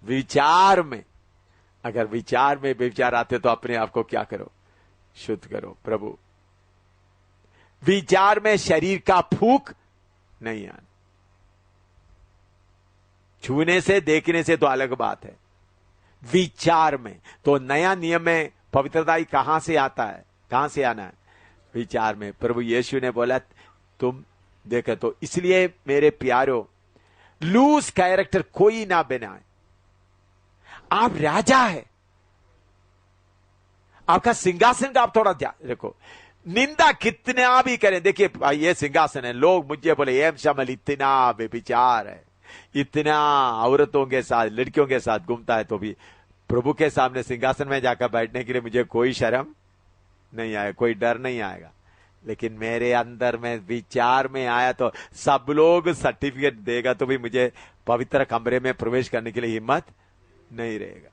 विचार में, अगर विचार में व्यभिचार आते तो अपने आप को क्या करो, शुद्ध करो प्रभु। विचार में शरीर का फूक नहीं आना। छूने से देखने से तो अलग बात है, विचार में तो नया नियम में पवित्रता कहां से आता है, कहां से आना है, विचार में। प्रभु यीशु ने बोला तुम देखे। तो इसलिए मेरे प्यारो, लूज कैरेक्टर कोई ना बनाए। आप राजा है, आपका सिंहासन का आप थोड़ा ध्यान रखो। निंदा कितना भी करें, देखिए भाई ये सिंहासन है, लोग मुझे बोले एम शमल इतना बेविचार है, इतना औरतों के साथ, लड़कियों के साथ घूमता है, तो भी प्रभु के सामने सिंहासन में जाकर बैठने के लिए मुझे कोई शर्म नहीं आएगा, कोई डर नहीं आएगा। लेकिन मेरे अंदर में विचार में आया तो सब लोग सर्टिफिकेट देगा तो भी मुझे पवित्र कमरे में प्रवेश करने के लिए हिम्मत नहीं रहेगा।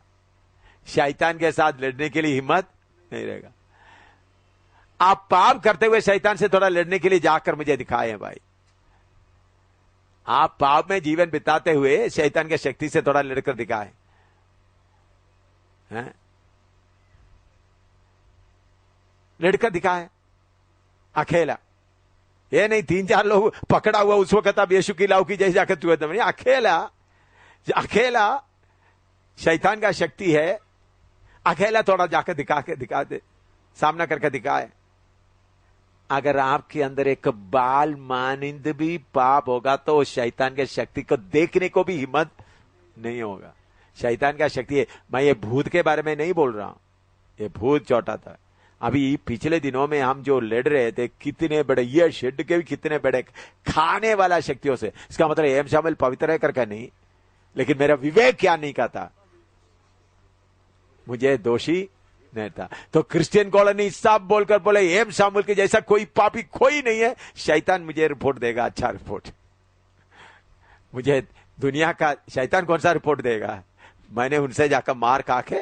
शैतान के साथ लड़ने के लिए हिम्मत नहीं रहेगा। आप पाप करते हुए शैतान से थोड़ा लड़ने के लिए जाकर मुझे दिखाए हैं भाई। आप पाप में जीवन बिताते हुए शैतान की शक्ति से थोड़ा लड़कर दिखाए हैं, लड़कर दिखाए अकेला। ये नहीं 3-4 लोग पकड़ा हुआ उस वक्त आप यीशु की लाऊ की जैसे जाकर तू नहीं, अकेला शैतान का शक्ति है। अकेला थोड़ा जाकर दिखा दे, सामना करके दिखाए। अगर आपके अंदर एक बाल मानिंद भी पाप होगा तो शैतान के शक्ति को देखने को भी हिम्मत नहीं होगा। शैतान का शक्ति है। मैं ये भूत के बारे में नहीं बोल रहा हूं, ये भूत छोटा था। अभी पिछले दिनों में हम जो लड़ रहे थे, कितने बड़े, ये शेड के भी कितने बड़े खाने वाला शक्तियों से। इसका मतलब एम शामिल पवित्र है करके नहीं, लेकिन मेरा विवेक क्या नहीं कहता, मुझे दोषी नहीं था। तो क्रिश्चियन कॉलोनी सब बोलकर बोले एम शामिल के जैसा कोई पापी कोई नहीं है। शैतान मुझे रिपोर्ट देगा, अच्छा रिपोर्ट। मुझे दुनिया का शैतान कौन सा रिपोर्ट देगा? मैंने उनसे जाकर मार खा के